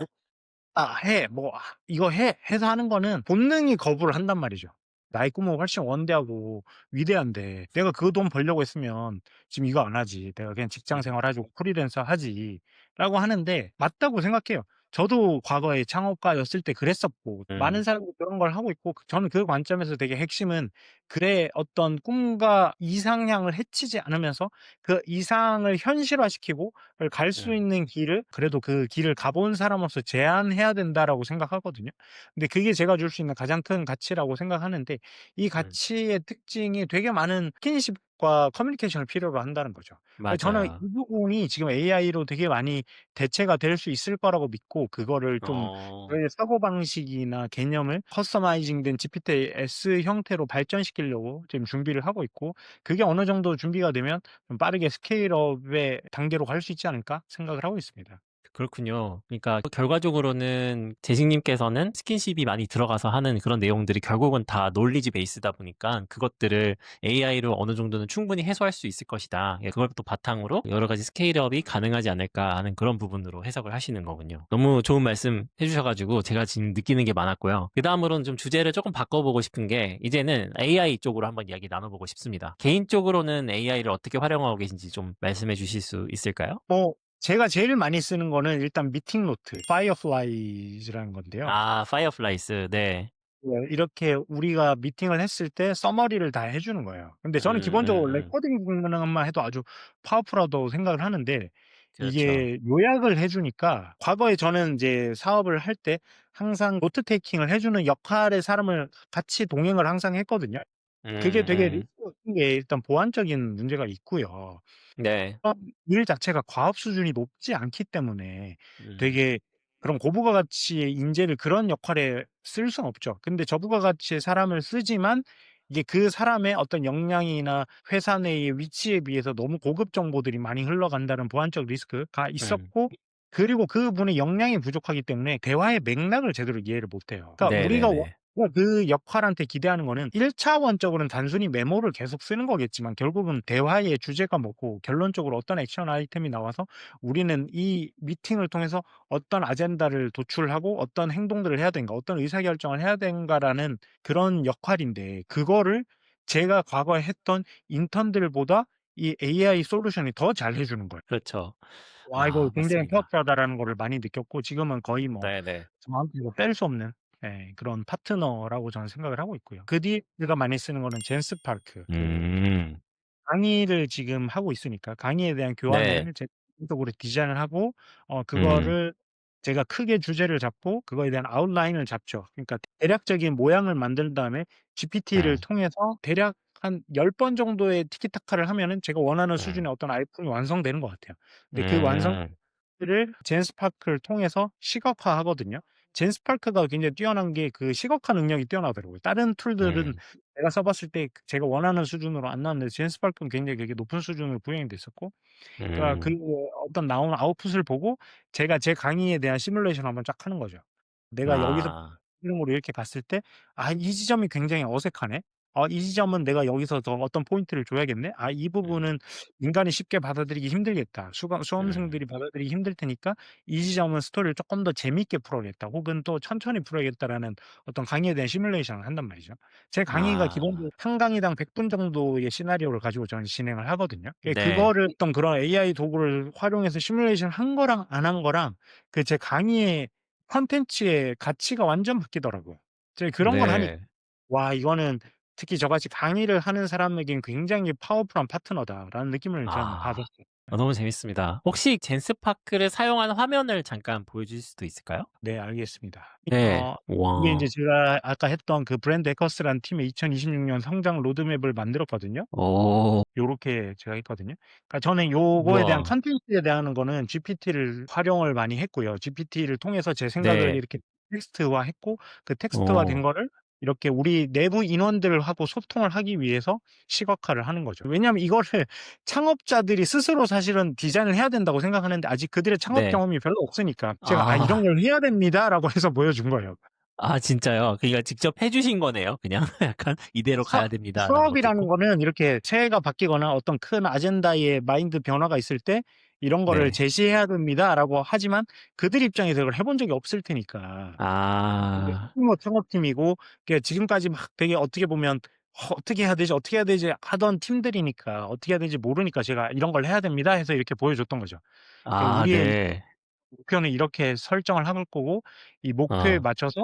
Speaker 1: "아 해." 뭐 "아 이거 해." 해서 하는 거는 본능이 거부를 한단 말이죠. 나의 꿈은 훨씬 원대하고 위대한데 내가 그 돈 벌려고 했으면 지금 이거 안 하지. 내가 그냥 직장
Speaker 2: 음.
Speaker 1: 생활하고 프리랜서 하지.'라고 하는데 맞다고 생각해요. 저도 과거에 창업가였을 때 그랬었고 많은
Speaker 2: 음.
Speaker 1: 사람들이 그런 걸 하고 있고 저는 그 관점에서 되게 핵심은 글의 어떤 꿈과 이상향을 해치지 않으면서 그 이상을 현실화시키고 갈 수
Speaker 2: 음.
Speaker 1: 있는 길을 그래도 그 길을 가본 사람으로서 제안해야 된다라고 생각하거든요. 근데 그게 제가 줄 수 있는 가장 큰 가치라고 생각하는데 이
Speaker 2: 음.
Speaker 1: 가치의 특징이 되게 많은 스킨십과 커뮤니케이션을 필요로 한다는 거죠. 저는 이
Speaker 2: 맞아요.
Speaker 1: 부분이 지금 AI로 되게 많이 대체가 될 수 있을 거라고 믿고 그거를 좀
Speaker 2: 어.
Speaker 1: 저희의 사고방식이나 개념을 커스터마이징 된 GPT-S 형태로 발전시키려고 지금 준비를 하고 있고 그게 어느 정도 준비가 되면 좀 빠르게 스케일업의 단계로 갈 수 있지 않을까 생각을 하고 있습니다.
Speaker 2: 그렇군요. 그러니까 결과적으로는 재식님께서는 스킨십이 많이 들어가서 하는 그런 내용들이 결국은 다 논리지 베이스다 보니까 그것들을 AI로 어느 정도는 충분히 해소할 수 있을 것이다. 예, 그걸 또 바탕으로 여러 가지 스케일업이 가능하지 않을까 하는 그런 부분으로 해석을 하시는 거군요. 너무 좋은 말씀 해주셔가지고 제가 지금 느끼는 게 많았고요. 그 다음으로는 좀 주제를 조금 바꿔보고 싶은 게 이제는 AI 쪽으로 한번 이야기 나눠보고 싶습니다. 개인적으로는 AI를 어떻게 활용하고 계신지 좀 말씀해 주실 수 있을까요?
Speaker 1: 제가 제일 많이 쓰는 거는 일단 미팅 노트, Fireflies라는 건데요.
Speaker 2: 아, 파이어플라이스. 네.
Speaker 1: 네. 이렇게 우리가 미팅을 했을 때 서머리를 다 해 주는 거예요. 근데 저는 기본적으로 레코딩 기능만 해도 아주 파워풀하다고 생각을 하는데
Speaker 2: 그렇죠.
Speaker 1: 이게 요약을 해 주니까 과거에 저는 인제 사업을 할 때 항상 노트 테이킹을 해 주는 역할의 사람을 같이 동행을 항상 했거든요. 그게 되게
Speaker 2: 음음.
Speaker 1: 리스크가 큰 게 일단 보안적인 문제가 있고요.
Speaker 2: 네.
Speaker 1: 일 자체가 과업 수준이 높지 않기 때문에
Speaker 2: 음.
Speaker 1: 되게 그런 고부가 가치의 인재를 그런 역할에 쓸 수는 없죠. 근데 저부가 가치의 사람을 쓰지만 이게 그 사람의 어떤 역량이나 회사 내의 위치에 비해서 너무 고급 정보들이 많이 흘러간다는 보안적 리스크가
Speaker 2: 음.
Speaker 1: 있었고 그리고 그분의 역량이 부족하기 때문에 대화의 맥락을 제대로 이해를 못 해요. 그러니까 우리가
Speaker 2: 네네네.
Speaker 1: 그 역할한테 기대하는 거는 1 차원적으로는 단순히 메모를 계속 쓰는 거겠지만 결국은 대화의 주제가 뭐고 결론적으로 어떤 액션 아이템이 나와서 우리는 이 미팅을 통해서 어떤 아젠다를 도출하고 어떤 행동들을 해야 되는가, 어떤 의사결정을 해야 되는가라는 그런 역할인데 그거를 제가 과거에 했던 인턴들보다 이 AI 솔루션이 더 잘해 주는 거예요.
Speaker 2: 그렇죠.
Speaker 1: 와 이거
Speaker 2: 아,
Speaker 1: 굉장히
Speaker 2: 맞습니다.
Speaker 1: 파워풀하다라는 거를 많이 느꼈고 지금은 거의 뭐
Speaker 2: 네네.
Speaker 1: 저한테 이거 뺄 수 없는 그런 파트너라고 저는 생각을 하고 있고요. 그 뒤에 제가 많이 쓰는 거는 젠스파크
Speaker 2: 음.
Speaker 1: 강의를 지금 하고 있으니까 강의에 대한
Speaker 2: 네.
Speaker 1: 교환을 제가 적으로 디자인을 하고
Speaker 2: 음.
Speaker 1: 그거를 제가 크게 주제를 잡고 그거에 대한 아웃라인을 잡죠. 그러니까 대략적인 모양을 만든 다음에 GPT를
Speaker 2: 네.
Speaker 1: 통해서 대략 한 10번 정도의 티키타카를 하면은 제가 원하는
Speaker 2: 음.
Speaker 1: 수준의 어떤 아이폰이 완성되는 것 같아요. 근데 그
Speaker 2: 음.
Speaker 1: 완성들을 젠스파크를 통해서 시각화하거든요. 젠스파크가 굉장히 뛰어난 게 그 시각화 능력이 뛰어나더라고요. 다른 툴들은
Speaker 2: 음.
Speaker 1: 제가 써 봤을 때 제가 원하는 수준으로 안 나왔는데 젠스파크는 굉장히 되게 높은 수준으로 구현이 됐었고, 그러니까 그
Speaker 2: 음.
Speaker 1: 어떤 나오는 아웃풋을 보고 제가 제 강의에 대한 시뮬레이션을 한번 쫙 하는 거죠. 내가 여기서
Speaker 2: 아.
Speaker 1: 으로 이렇게 갔을 때 '아 이 지점이 굉장히 어색하네. 이 지점은 내가 여기서 더 어떤 포인트를 줘야겠네. 이
Speaker 2: 음.
Speaker 1: 부분은 인간이 쉽게 받아들이기 힘들겠다.
Speaker 2: 음.
Speaker 1: 수험생들이 받아들이기 힘들 테니까 이 지점은 스토리를 쪼끔 더 재미있게 풀어야겠다. 혹은 또 천천히 풀어야겠다.'라는 어떤 강의에 대한 시뮬레이션을 한단 말이죠. 제 강의가
Speaker 2: 아.
Speaker 1: 기본적으로 한 강의당 100분 정도의 시나리오를 가지고 저는 진행을 하거든요.
Speaker 2: 네.
Speaker 1: 그거를 어떤 그런 AI 도구를 활용해서 시뮬레이션 한 거랑 안 한 거랑 그 제 강의의 콘텐츠의 가치가 완전 바뀌더라고요. 제가 그런 걸 하니
Speaker 2: 네.
Speaker 1: '와 이거는 특히 저같이 강의를 하는 사람에겐 굉장히 파워풀한 파트너다.'라는 느낌을 저는
Speaker 2: 아.
Speaker 1: 받았어요. 네.
Speaker 2: 너무 재밌습니다. 혹시 젠스파크를 사용한 화면을 잠깐 보여주실 수도 있을까요?
Speaker 1: 네 알겠습니다.
Speaker 2: 네.
Speaker 1: 이게 인제
Speaker 2: 와.
Speaker 1: 제가 아까 했던 그 브랜드 해커스라는 팀의 2026년 성장 로드맵을 만들었거든요.
Speaker 2: 오.
Speaker 1: 요렇게 제가 했거든요. 그러니까 저는 요거에 대한
Speaker 2: 우와.
Speaker 1: 컨텐츠에 대한 거는 GPT를 활용을 많이 했고요. GPT를 통해서 제 생각을
Speaker 2: 네.
Speaker 1: 이렇게 텍스트화했고, 그 텍스트화된
Speaker 2: 어.
Speaker 1: 거를 이렇게 우리 내부 인원들하고 소통을 하기 위해서 시각화를 하는 거죠. 왜냐하면 이거를 창업자들이 스스로 사실은 디자인을 해야 된다고 생각하는데 아직 그들의 창업
Speaker 2: 네.
Speaker 1: 경험이 별로 없으니까 제가 "아 이런
Speaker 2: 아.
Speaker 1: 걸 해야 됩니다."라고 해서 보여준 거예요.
Speaker 2: 아 진짜요? 그러니까 직접 해 주신 거네요 그냥 약간 "이대로
Speaker 1: 사
Speaker 2: 가야 됩니다."라는 것도
Speaker 1: 사업이라는
Speaker 2: 있고.
Speaker 1: 거는 이렇게 새해가 바뀌거나 어떤 큰 아젠다의 마인드 변화가 있을 때 "이런 거를
Speaker 2: 네.
Speaker 1: 제시해야 됩니다."라고 하지만 그들 입장에서 이걸 해본 적이 없을 테니까. 이게
Speaker 2: 아.
Speaker 1: 소규모 창업팀이고 지금까지 막 되게 어떻게 보면 '어떻게 해야 되지? 어떻게 해야 되지?' 하던 팀들이니까 어떻게 해야 될지 모르니까 제가 "이런 걸 해야 됩니다." 해서 이렇게 보여줬던 거죠.
Speaker 2: 아
Speaker 1: 우리의
Speaker 2: 네.
Speaker 1: 목표는 이렇게 설정을 할 거고, 이 목표에
Speaker 2: 어.
Speaker 1: 맞춰서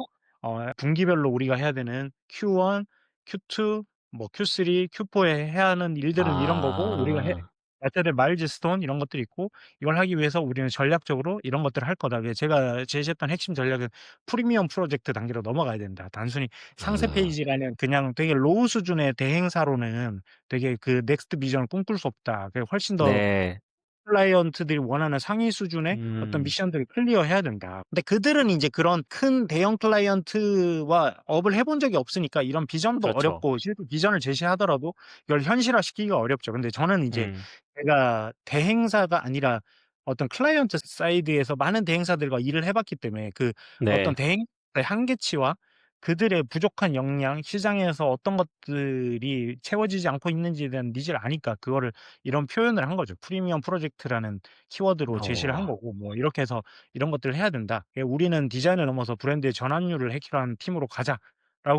Speaker 1: 분기별로 우리가 해야 되는 Q1, Q2, 뭐 Q3, Q4에 해야 하는 일들은 이런 거고, 우리가
Speaker 2: 아.
Speaker 1: 맞춰야 될 마일스톤 이런 것들이 있고, 이걸 하기 위해서 우리는 전략적으로 이런 것들을 할 거다. 그래서 제가 제시했던 핵심 전략은 프리미엄 프로젝트 단계로 넘어가야 된다. 단순히 상세
Speaker 2: 음.
Speaker 1: 페이지라는 그냥 되게 로우 수준의 대행사로는 되게 그 넥스트 비전을 꿈꿀 수 없다. 훨씬 더
Speaker 2: 네.
Speaker 1: 클라이언트들이 원하는 상위 수준의 어떤
Speaker 2: 음.
Speaker 1: 미션들을 클리어해야 된다. 근데 그들은 인제 그런 큰 대형 클라이언트와 업을 해본 적이 없으니까 이런 비전도
Speaker 2: 그렇죠.
Speaker 1: 어렵고, 실제 비전을 제시하더라도 이걸 현실화시키기가 어렵죠. 근데 저는 이제
Speaker 2: 음.
Speaker 1: 제가 대행사가 아니라 어떤 클라이언트 사이드에서 많은 대행사들과 일을 해 봤기 때문에 그 어떤
Speaker 2: 네.
Speaker 1: 대행사의 한계치와 그들의 부족한 역량, 시장에서 어떤 것들이 채워지지 않고 있는지에 대한 니즈를 아니까 그거를 이런 표현을 한 거죠. 프리미엄 프로젝트라는 키워드로 제시를 한
Speaker 2: 어.
Speaker 1: 거고, 뭐 이렇게 해서 "이런 것들을 해야 된다. 우리는 디자인을 넘어서 브랜드의 전환율을 해결하는 팀으로 가자."라고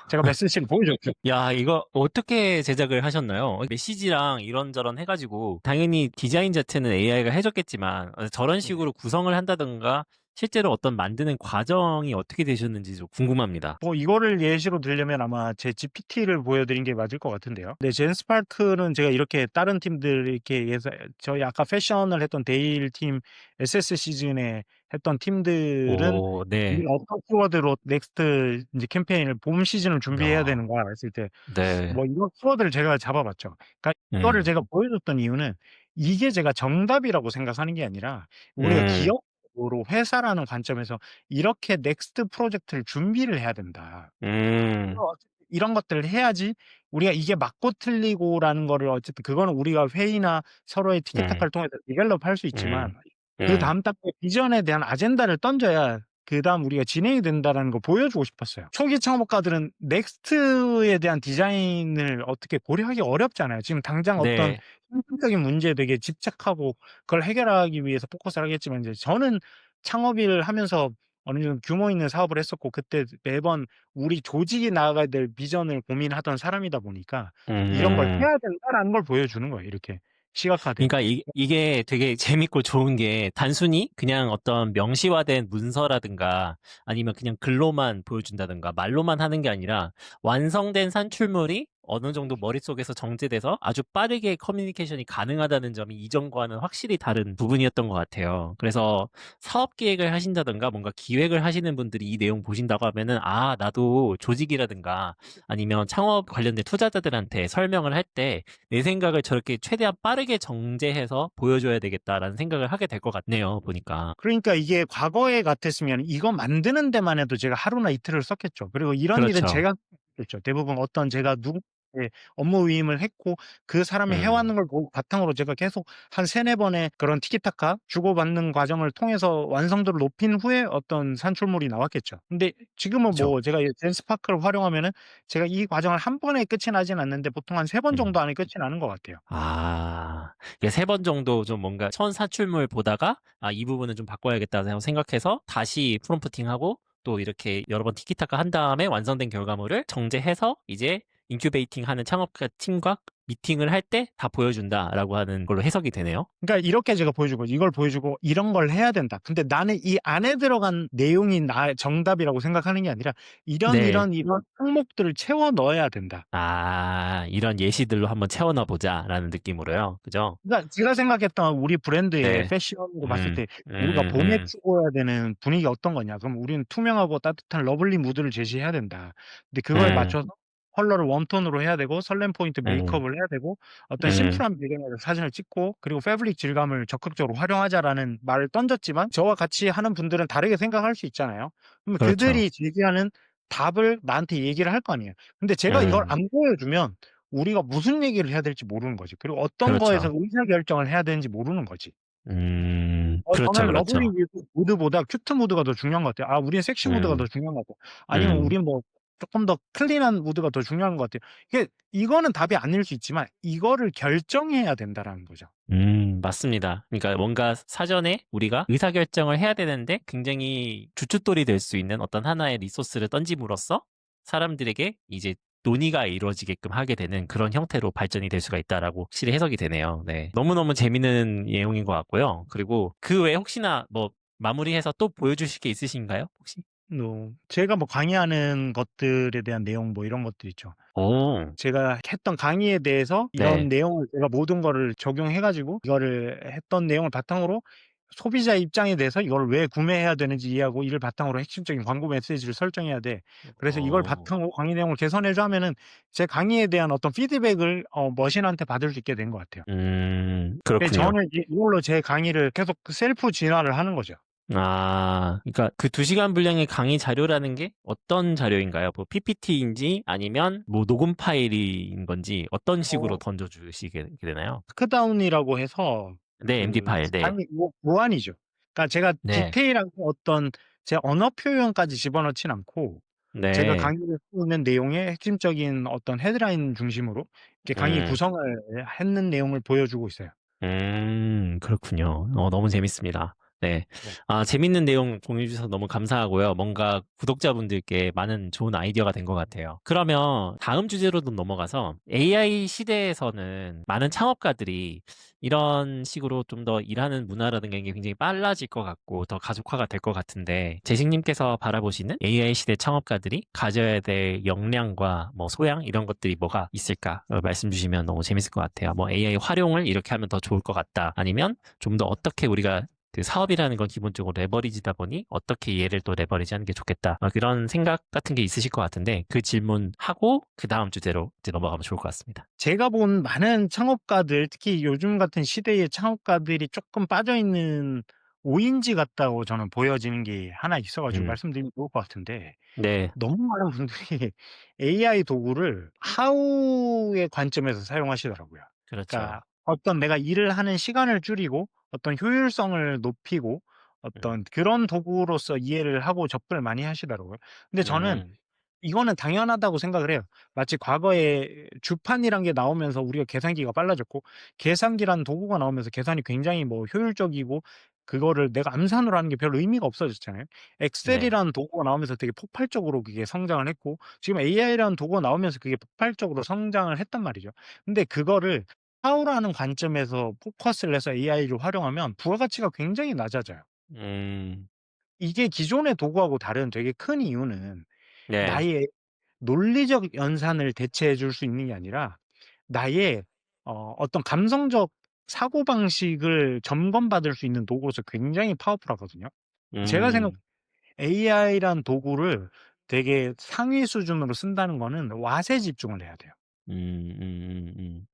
Speaker 1: 제가 메시지를 보여줬죠.
Speaker 2: 야 이거 어떻게 제작을 하셨나요? 메시지랑 이런저런 해 가지고 당연히 디자인 자체는 AI가 해 줬겠지만 저런
Speaker 1: 네.
Speaker 2: 식으로 구성을 한다든가 실제로 어떤 만드는 과정이 어떻게 되셨는지 좀 궁금합니다.
Speaker 1: 뭐 이거를 예시로 들려면 아마 제 GPT를 보여드린 게 맞을 것 같은데요. 네, 젠스파크는 제가 이렇게 다른 팀들 이렇게 예서 저희 아까 패션을 했던 데일 팀, SS 시즌에 했던 팀들은
Speaker 2: 오 네.
Speaker 1: 우리가 어떤 키워드로 넥스트 인제 캠페인을 봄 시즌을 준비해야
Speaker 2: 야.
Speaker 1: 되는가 했을 때
Speaker 2: 네.
Speaker 1: 뭐 이런 키워드를 제가 잡아 봤죠. 그러니까 이거를
Speaker 2: 음.
Speaker 1: 제가 보여줬던 이유는 이게 제가 정답이라고 생각하는 게 아니라 우리가
Speaker 2: 음.
Speaker 1: 기업으로 회사라는 관점에서 '이렇게 넥스트 프로젝트를 준비를 해야 된다.'
Speaker 2: 음.
Speaker 1: 이런 것들을 해야지 우리가 이게 맞고 틀리고라는 거를 어쨌든 그거는 우리가 회의나 서로의
Speaker 2: 음.
Speaker 1: 티키타카를 통해서 디벨롭 할 수 있지만
Speaker 2: 음. 음.
Speaker 1: 그다음 단계 비전에 대한 아젠다를 던져야 그다음 우리가 진행이 된다라는 걸 보여주고 싶었어요. 초기 창업가들은 넥스트에 대한 디자인을 어떻게 고려하기 어렵잖아요. 지금 당장 어떤
Speaker 2: 네.
Speaker 1: 형식적인 문제에 되게 집착하고 그걸 해결하기 위해서 포커스를 하겠지만, 이제 저는 창업을 하면서 어느 정도 규모 있는 사업을 했었고 그때 매번 우리 조직이 나아가야 될 비전을 고민하던 사람이다 보니까 '이런 걸
Speaker 2: 음.
Speaker 1: 해야 된다.'라는 걸 보여주는 거예요, 이렇게 시각화된.
Speaker 2: 그러니까 이게 되게 재밌고 좋은 게 단순히 그냥 어떤 명시화된 문서라든가 아니면 그냥 글로만 보여준다든가 말로만 하는 게 아니라 완성된 산출물이 어느 정도 머릿속에서 정제돼서 아주 빠르게 커뮤니케이션이 가능하다는 점이 이전과는 확실히 다른 부분이었던 것 같아요. 그래서 사업 기획을 하신다든가 뭔가 기획을 하시는 분들이 이 내용 보신다고 하면은 아, 나도 조직이라든가 아니면 창업 관련된 투자자들한테 설명을 할 때 내 생각을 저렇게 최대한 빠르게 정제해서 보여줘야 되겠다라는 생각을 하게 될 것 같네요. 보니까.
Speaker 1: 그러니까 이게 과거에 같았으면 이거 만드는 데만 해도 제가 하루나 이틀을 썼겠죠. 그리고 이런 일은
Speaker 2: 그렇죠.
Speaker 1: 제가 했겠죠. 대부분 어떤 제가 누군가의 업무 위임을 했고 그 사람이 해
Speaker 2: 음,
Speaker 1: 왔는 걸 보고 바탕으로 제가 계속 한 3-4 번의 그런 티키타카 주고받는 과정을 통해서 완성도를 높인 후에 어떤 산출물이 나왔겠죠. 근데 지금은
Speaker 2: 그렇죠.
Speaker 1: 뭐 제가 이 젠스파크를 활용하면은 제가 이 과정을 한 번에 끝이 나진 않는데 보통 한 3번 정도
Speaker 2: 음.
Speaker 1: 안에 끝이 나는 것 같아요.
Speaker 2: 아, 이게 3번 정도 좀 뭔가 첫 사출물 보다가 아, 이 부분은 좀 바꿔야겠다 생각해서 다시 프롬프팅하고 또 이렇게 여러 번 티키타카 한 다음에 완성된 결과물을 정제해서 이제 인큐베이팅 하는 창업가 팀과 미팅을 할 때 다 보여준다라고 하는 걸로 해석이 되네요.
Speaker 1: 그러니까 이렇게 제가 보여주고 이걸 보여주고 이런 걸 해야 된다. 근데 나는 이 안에 들어간 내용이 나의 정답이라고 생각하는 게 아니라
Speaker 2: 네.
Speaker 1: 이런 항목들을 채워 넣어야 된다.
Speaker 2: 아, 이런 예시들로 한번 채워넣어 보자라는 느낌으로요. 그죠?
Speaker 1: 그러니까 제가 생각했던 우리 브랜드의
Speaker 2: 네.
Speaker 1: 패션으로 봤을
Speaker 2: 음,
Speaker 1: 때 우리가 봄에
Speaker 2: 음,
Speaker 1: 추구해야 되는 분위기가 어떤 거냐. 그럼 우리는 투명하고 따뜻한 러블리 무드를 제시해야 된다. 근데 그거에
Speaker 2: 음,
Speaker 1: 맞춰서 컬러를 웜톤으로 해야 되고 설렘 포인트
Speaker 2: 음,
Speaker 1: 메이크업을 해야 되고 어떤
Speaker 2: 음,
Speaker 1: 심플한 배경에서 사진을 찍고 그리고 패브릭 질감을 적극적으로 활용하자라는 말을 던졌지만 저와 같이 하는 분들은 다르게 생각할 수 있잖아요. 그러면
Speaker 2: 그렇죠.
Speaker 1: 그들이 제기하는 답을 나한테 얘기를 할 거 아니에요. 근데 제가 이걸
Speaker 2: 음,
Speaker 1: 안 보여주면 우리가 무슨 얘기를 해야 될지 모르는 거지. 그리고 어떤 거에서
Speaker 2: 그렇죠.
Speaker 1: 의사결정을 해야 되는지 모르는 거지.
Speaker 2: 그렇죠,
Speaker 1: 저는 러블리
Speaker 2: 그렇죠.
Speaker 1: 무드보다 큐트 무드가 더 중요한 것 같아요. 아 우리는 섹시 무드가 더
Speaker 2: 음,
Speaker 1: 중요한 것 같고 아니면
Speaker 2: 음,
Speaker 1: 우리는 뭐 쪼끔 더 클린한 무드가 더 중요한 것 같아요. 이거는 답이 아닐 수 있지만 이거를 결정해야 된다라는 거죠.
Speaker 2: 맞습니다. 그러니까 뭔가 사전에 우리가 의사결정을 해야 되는데 굉장히 주춧돌이 될 수 있는 어떤 하나의 리소스를 던짐으로써 사람들에게 이제 논의가 이루어지게끔 하게 되는 그런 형태로 발전이 될 수가 있다라고 확실히 해석이 되네요. 네. 너무너무 재밌는 내용인 것 같고요. 그리고 그 외에 혹시나 뭐 마무리해서 또 보여주실 게 있으신가요? 혹시?
Speaker 1: 제가 뭐 강의하는 것들에 대한 내용 뭐 이런 것들 있죠.
Speaker 2: 오,
Speaker 1: 제가 했던 강의에 대해서 이런
Speaker 2: 네.
Speaker 1: 내용을 제가 모든 거를 적용해 가지고 이거를 했던 내용을 바탕으로 소비자 입장에 대해서 이걸 왜 구매해야 되는지 이해하고 이를 바탕으로 핵심적인 광고 메시지를 설정해야 돼. 그래서 이걸
Speaker 2: 어,
Speaker 1: 바탕으로 강의 내용을 개선해 줘 하면은 제 강의에 대한 어떤 피드백을 머신한테 받을 수 있게 된 것 같아요. 그래서
Speaker 2: 그렇군요.
Speaker 1: 저는 이걸로 제 강의를 계속 셀프 진화를 하는 거죠.
Speaker 2: 아, 그러니까 그 2시간 분량의 강의 자료라는 게 어떤 자료인가요? 뭐 PPT인지 아니면 뭐 녹음 파일인 건지 어떤 식으로
Speaker 1: 어
Speaker 2: 던져주시게 되나요?
Speaker 1: 마크다운이라고 해서
Speaker 2: 네, MD 파일, 네.
Speaker 1: 강의 무한이죠. 그러니까 제가
Speaker 2: 네,
Speaker 1: 디테일하게 어떤 제 언어 표현까지 집어넣진 않고 제가
Speaker 2: 네,
Speaker 1: 강의를 하고 있는 내용의 핵심적인 어떤 헤드라인 중심으로 이렇게 강의
Speaker 2: 음,
Speaker 1: 구성을 했는 내용을 보여주고 있어요.
Speaker 2: 그렇군요. 너무 재밌습니다. 네.
Speaker 1: 네.
Speaker 2: 아, 재밌는 내용 공유해 주셔서 너무 감사하고요. 뭔가 구독자분들께 많은 좋은 아이디어가 된 것 같아요. 그러면 다음 주제로 좀 넘어가서 AI 시대에서는 많은 창업가들이 이런 식으로 좀 더 일하는 문화라든가 이게 굉장히 빨라질 것 같고 더 가속화가 될 것 같은데 재식님께서 바라보시는 AI 시대 창업가들이 가져야 될 역량과 뭐 소양 이런 것들이 뭐가 있을까 말씀 주시면 너무 재밌을 것 같아요. 뭐 AI 활용을 이렇게 하면 더 좋을 것 같다. 아니면 좀 더 어떻게 우리가 그 사업이라는 건 기본적으로 레버리지다 보니 어떻게 얘를 또 레버리지하는 게 좋겠다. 그런 생각 같은 게 있으실 것 같은데 그 질문하고 그 다음 주제로 이제 넘어가면 좋을 것 같습니다.
Speaker 1: 제가 본 많은 창업가들 특히 요즘 같은 시대의 창업가들이 쪼끔 빠져 있는 오인지 같다고 저는 보여지는 게 하나 있어 가지고
Speaker 2: 음,
Speaker 1: 말씀드리면 좋을 것 같은데
Speaker 2: 네,
Speaker 1: 너무 많은 분들이 AI 도구를 How의 관점에서 사용하시더라고요.
Speaker 2: 그렇죠.
Speaker 1: 그러니까 어떤 내가 일을 하는 시간을 줄이고 어떤 효율성을 높이고
Speaker 2: 음,
Speaker 1: 어떤 그런 도구로서 이해를 하고 접근을 많이 하시더라고요. 근데 저는
Speaker 2: 음,
Speaker 1: 이거는 당연하다고 생각을 해요. 마치 과거에 주판이란 게 나오면서 우리가 계산기가 빨라졌고 계산기라는 도구가 나오면서 계산이 굉장히 뭐 효율적이고 그거를 내가 암산으로 하는 게 별로 의미가 없어졌잖아요.
Speaker 2: 네,
Speaker 1: 엑셀이라는 도구가 나오면서 되게 폭발적으로 그게 성장을 했고 지금 AI라는 도구가 나오면서 그게 폭발적으로 성장을 했단 말이죠. 근데 그거를 하우라는 관점에서 포커스를 해서 AI를 활용하면 부가가치가 굉장히 낮아져요.
Speaker 2: 음,
Speaker 1: 이게 기존의 도구하고 다른 되게 큰 이유는
Speaker 2: 네,
Speaker 1: 나의 논리적 연산을 대체해 줄 수 있는 게 아니라 나의 어떤 감성적 사고방식을 점검받을 수 있는 도구로서 굉장히 파워풀하거든요. 제가 생각
Speaker 2: 음.
Speaker 1: AI란 도구를 되게 상위 수준으로 쓴다는 거는 왓에 집중을 해야 돼요.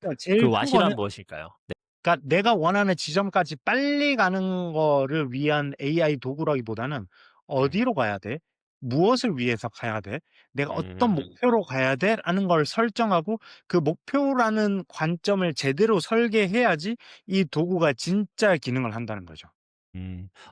Speaker 1: 그러니까
Speaker 2: 그
Speaker 1: 제일 큰 거는
Speaker 2: 왓이란 무엇일까요? 네.
Speaker 1: 그러니까 내가 원하는 지점까지 빨리 가는 거를 위한 AI 도구라기보다는
Speaker 2: 음.
Speaker 1: 어디로 가야 돼? 무엇을 위해서 가야 돼? 내가 어떤
Speaker 2: 음.
Speaker 1: 목표로 가야 돼? 라는 걸 설정하고 그 목표라는 관점을 제대로 설계해야지 이 도구가 진짜 기능을 한다는 거죠.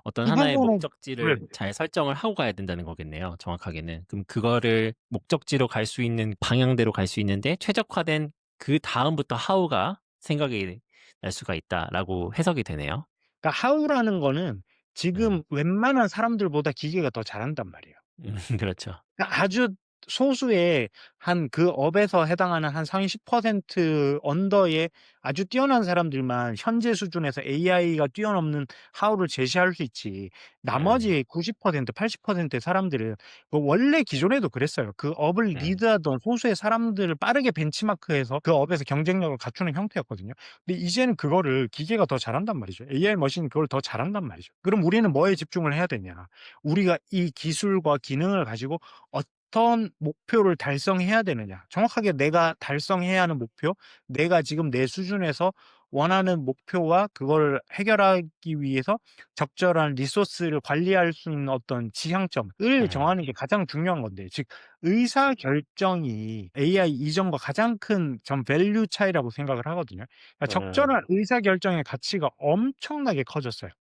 Speaker 2: 어떤 하나의
Speaker 1: 그거는 네.
Speaker 2: 목적지를 잘 설정을 하고 가야 된다는 거겠네요, 정확하게는. 그럼 그거를 목적지로 갈 수 있는 방향대로 갈 수 있는데 최적화된 그다음부터 how가 생각이 날 수가 있다라고 해석이 되네요.
Speaker 1: 그러니까 how라는 거는
Speaker 2: 음.
Speaker 1: 지금 웬만한 사람들보다 기계가 더 잘한단 말이에요.
Speaker 2: 그렇죠.
Speaker 1: 그러니까 아주 소수의 한 그 업에서 해당하는 한 상위 10% 언더의 아주 뛰어난 사람들만 현재 수준에서 AI가 뛰어넘는 하우를 제시할 수 있지.
Speaker 2: 음.
Speaker 1: 나머지 90% 80%의 사람들은 원래 기존에도 그랬어요. 그 업을
Speaker 2: 음.
Speaker 1: 리드하던 소수의 사람들을 빠르게 벤치마크해서 그 업에서 경쟁력을 갖추는 형태였거든요. 근데 이제는 그거를 기계가 더 잘한단 말이죠. AI 머신이 그걸 더 잘한단 말이죠. 그럼 우리는 뭐에 집중을 해야 되냐? 우리가 이 기술과 기능을 가지고 어떤 목표를 달성해야 되느냐. 정확하게 내가 달성해야 하는 목표, 내가 지금 내 수준에서 원하는 목표와 그걸 해결하기 위해서 적절한 리소스를 관리할 수 있는 어떤 지향점을
Speaker 2: 음.
Speaker 1: 정하는 게 가장 중요한 건데, 즉 의사결정이 AI 이전과 가장 큰 전 밸류 차이라고 생각을 하거든요. 그러니까
Speaker 2: 음.
Speaker 1: 적절한 의사결정의 가치가 엄청나게 커졌어요.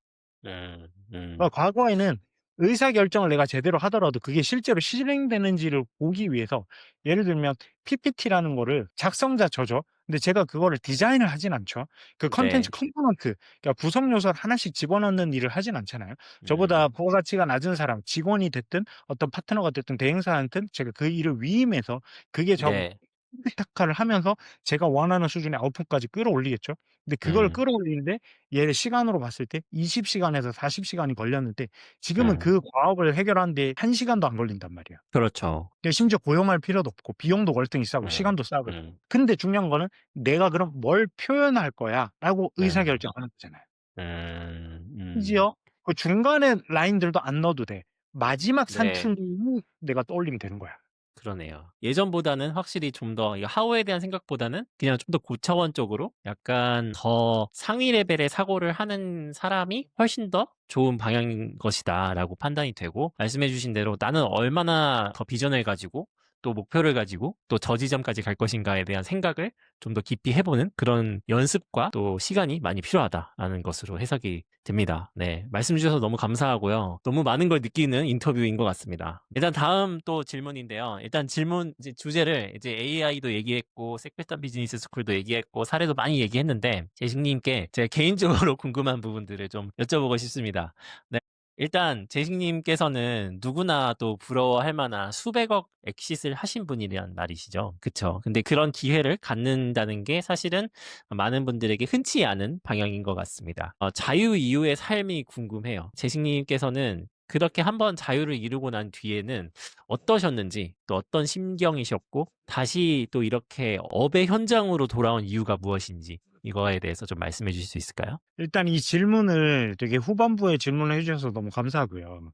Speaker 2: 음. 음.
Speaker 1: 과거에는 의사결정을 내가 제대로 하더라도 그게 실제로 실행되는지를 보기 위해서 예를 들면 PPT라는 거를 작성자 저죠. 근데 제가 그거를 디자인을 하진 않죠. 그 컨텐츠
Speaker 2: 네.
Speaker 1: 컴포넌트 그러니까 구성 요소를 하나씩 집어넣는 일을 하진 않잖아요. 저보다
Speaker 2: 음.
Speaker 1: 부가가치가 낮은 사람, 직원이 됐든 어떤 파트너가 됐든 대행사한테는 제가 그 일을 위임해서 그게
Speaker 2: 네.
Speaker 1: 티키타카를 하면서 제가 원하는 수준의 아웃풋까지 끌어올리겠죠. 근데 그걸
Speaker 2: 음.
Speaker 1: 끌어올리는데 얘를 시간으로 봤을 때 20 시간에서 40 시간이 걸렸는데 지금은
Speaker 2: 음.
Speaker 1: 그 과업을 해결하는 데 1 시간도 안 걸린단 말이에요.
Speaker 2: 그렇죠.
Speaker 1: 심지어 고용할 필요도 없고 비용도 월등히 싸고
Speaker 2: 음.
Speaker 1: 시간도 싸고요.
Speaker 2: 음.
Speaker 1: 근데 중요한 거는 '내가 그럼 뭘 표현할 거야.'라고
Speaker 2: 음.
Speaker 1: 의사결정하는 거잖아요.
Speaker 2: 음.
Speaker 1: 심지어 그 중간에 라인들도 안 넣어도 돼. 마지막
Speaker 2: 네.
Speaker 1: 산출림을 내가 떠올리면 되는 거야.
Speaker 2: 그러네요. 예전보다는 확실히 좀 더 이 하우에 대한 생각보다는 그냥 좀 더 고차원적으로 약간 더 상위 레벨의 사고를 하는 사람이 훨씬 더 좋은 방향인 것이다라고 판단이 되고 말씀해 주신 대로 나는 얼마나 더 비전을 가지고 또 목표를 가지고 또 저 지점까지 갈 것인가에 대한 생각을 좀 더 깊이 해보는 그런 연습과 또 시간이 많이 필요하다라는 것으로 해석이 됩니다. 네. 말씀 주셔서 너무 감사하고요. 너무 많은 걸 느끼는 인터뷰인 것 같습니다. 일단 다음 또 질문인데요. 일단 질문 이제 주제를 이제 AI도 얘기했고 세크레타 비즈니스 스쿨도 얘기했고 사례도 많이 얘기했는데 제식님께 제가 개인적으로 궁금한 부분들을 좀 여쭤보고 싶습니다. 네. 일단 제식님께서는 누구나 또 부러워할 만한 수백억 엑싯을 하신 분이란 말이시죠. 그쵸? 근데 그런 기회를 갖는다는 게 사실은 많은 분들에게 흔치 않은 방향인 것 같습니다. 자유 이후의 삶이 궁금해요. 제식님께서는 그렇게 한번 자유를 이루고 난 뒤에는 어떠셨는지, 또 어떤 심경이셨고, 다시 또 이렇게 업의 현장으로 돌아온 이유가 무엇인지, 이거에 대해서 좀 말씀해 주실 수 있을까요?
Speaker 1: 일단 이 질문을 되게 후반부에 질문을 해 주셔서 너무 감사하고요.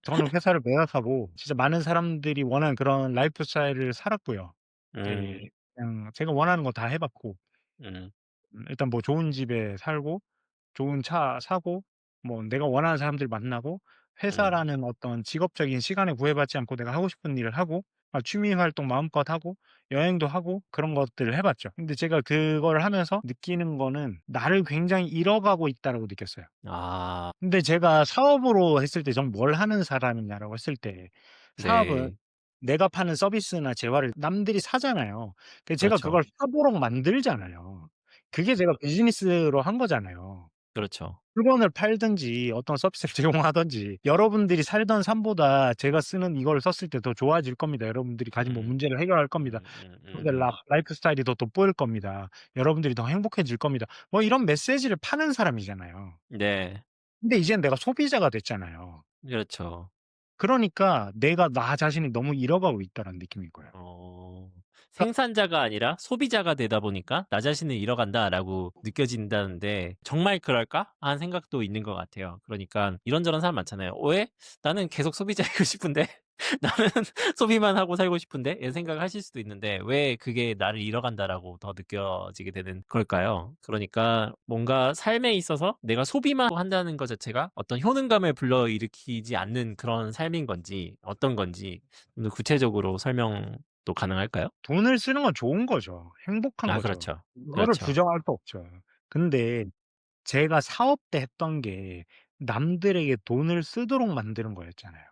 Speaker 1: 저는 회사를 매각하고 진짜 많은 사람들이 원하는 그런 라이프 스타일을 살았고요.
Speaker 2: 음.
Speaker 1: 이제 그냥 제가 원하는 거 다 해 봤고
Speaker 2: 음.
Speaker 1: 일단 뭐 좋은 집에 살고 좋은 차 사고 뭐 내가 원하는 사람들 만나고
Speaker 2: 음.
Speaker 1: 회사라는 어떤 직업적인 시간에 구애받지 않고 내가 하고 싶은 일을 하고 취미 활동 마음껏 하고 여행도 하고 그런 것들을 해 봤죠. 근데 제가 그걸 하면서 느끼는 거는 '나를 굉장히 잃어가고 있다.'라고 느꼈어요.
Speaker 2: 아.
Speaker 1: 근데 제가 사업으로 했을 때 전 '뭘 하는 사람이냐.'라고 했을 때 사업은
Speaker 2: 네.
Speaker 1: 내가 파는 서비스나 재화를 남들이 사잖아요. 근데 제가
Speaker 2: 그렇죠.
Speaker 1: 그걸 사도록 만들잖아요. 그게 제가 비즈니스로 한 거잖아요.
Speaker 2: 그렇죠.
Speaker 1: 물건을 팔든지 어떤 서비스를 제공하든지 여러분들이 살던 삶보다 제가 쓰는 이걸 썼을 때 더 좋아질 겁니다. 여러분들이 가진 뭐
Speaker 2: 음.
Speaker 1: 문제를 해결할 겁니다. 여러분들의 라이프 스타일이 더 돋보일 겁니다. 여러분들이 더 행복해질 겁니다. 뭐 이런 메시지를 파는 사람이잖아요.
Speaker 2: 네.
Speaker 1: 근데 이제는 내가 소비자가 됐잖아요.
Speaker 2: 그렇죠.
Speaker 1: 그러니까 내가 나 자신이 너무 잃어가고 있다는 느낌인 거예요. 그러니까
Speaker 2: 생산자가 아니라 소비자가 되다 보니까 '나 자신을 잃어간다.'라고 느껴진다는데 '정말 그럴까?' 하는 생각도 있는 것 같아요. 그러니까 이런저런 사람 많잖아요. '왜? 나는 계속 소비자이고 싶은데. 나는 소비만 하고 살고 싶은데?' 이런 생각을 하실 수도 있는데 왜 그게 '나를 잃어간다.'라고 더 느껴지게 되는 걸까요? 그러니까 뭔가 삶에 있어서 내가 소비만 한다는 것 자체가 어떤 효능감을 불러일으키지 않는 그런 삶인 건지 어떤 건지 좀 더 구체적으로 설명도 가능할까요?
Speaker 1: 돈을 쓰는 건 좋은 거죠. 행복한
Speaker 2: 아
Speaker 1: 거죠.
Speaker 2: 그렇죠.
Speaker 1: 그거를
Speaker 2: 그렇죠.
Speaker 1: 부정할 수 없죠. 근데 제가 사업 때 했던 게 남들에게 돈을 쓰도록 만드는 거였잖아요.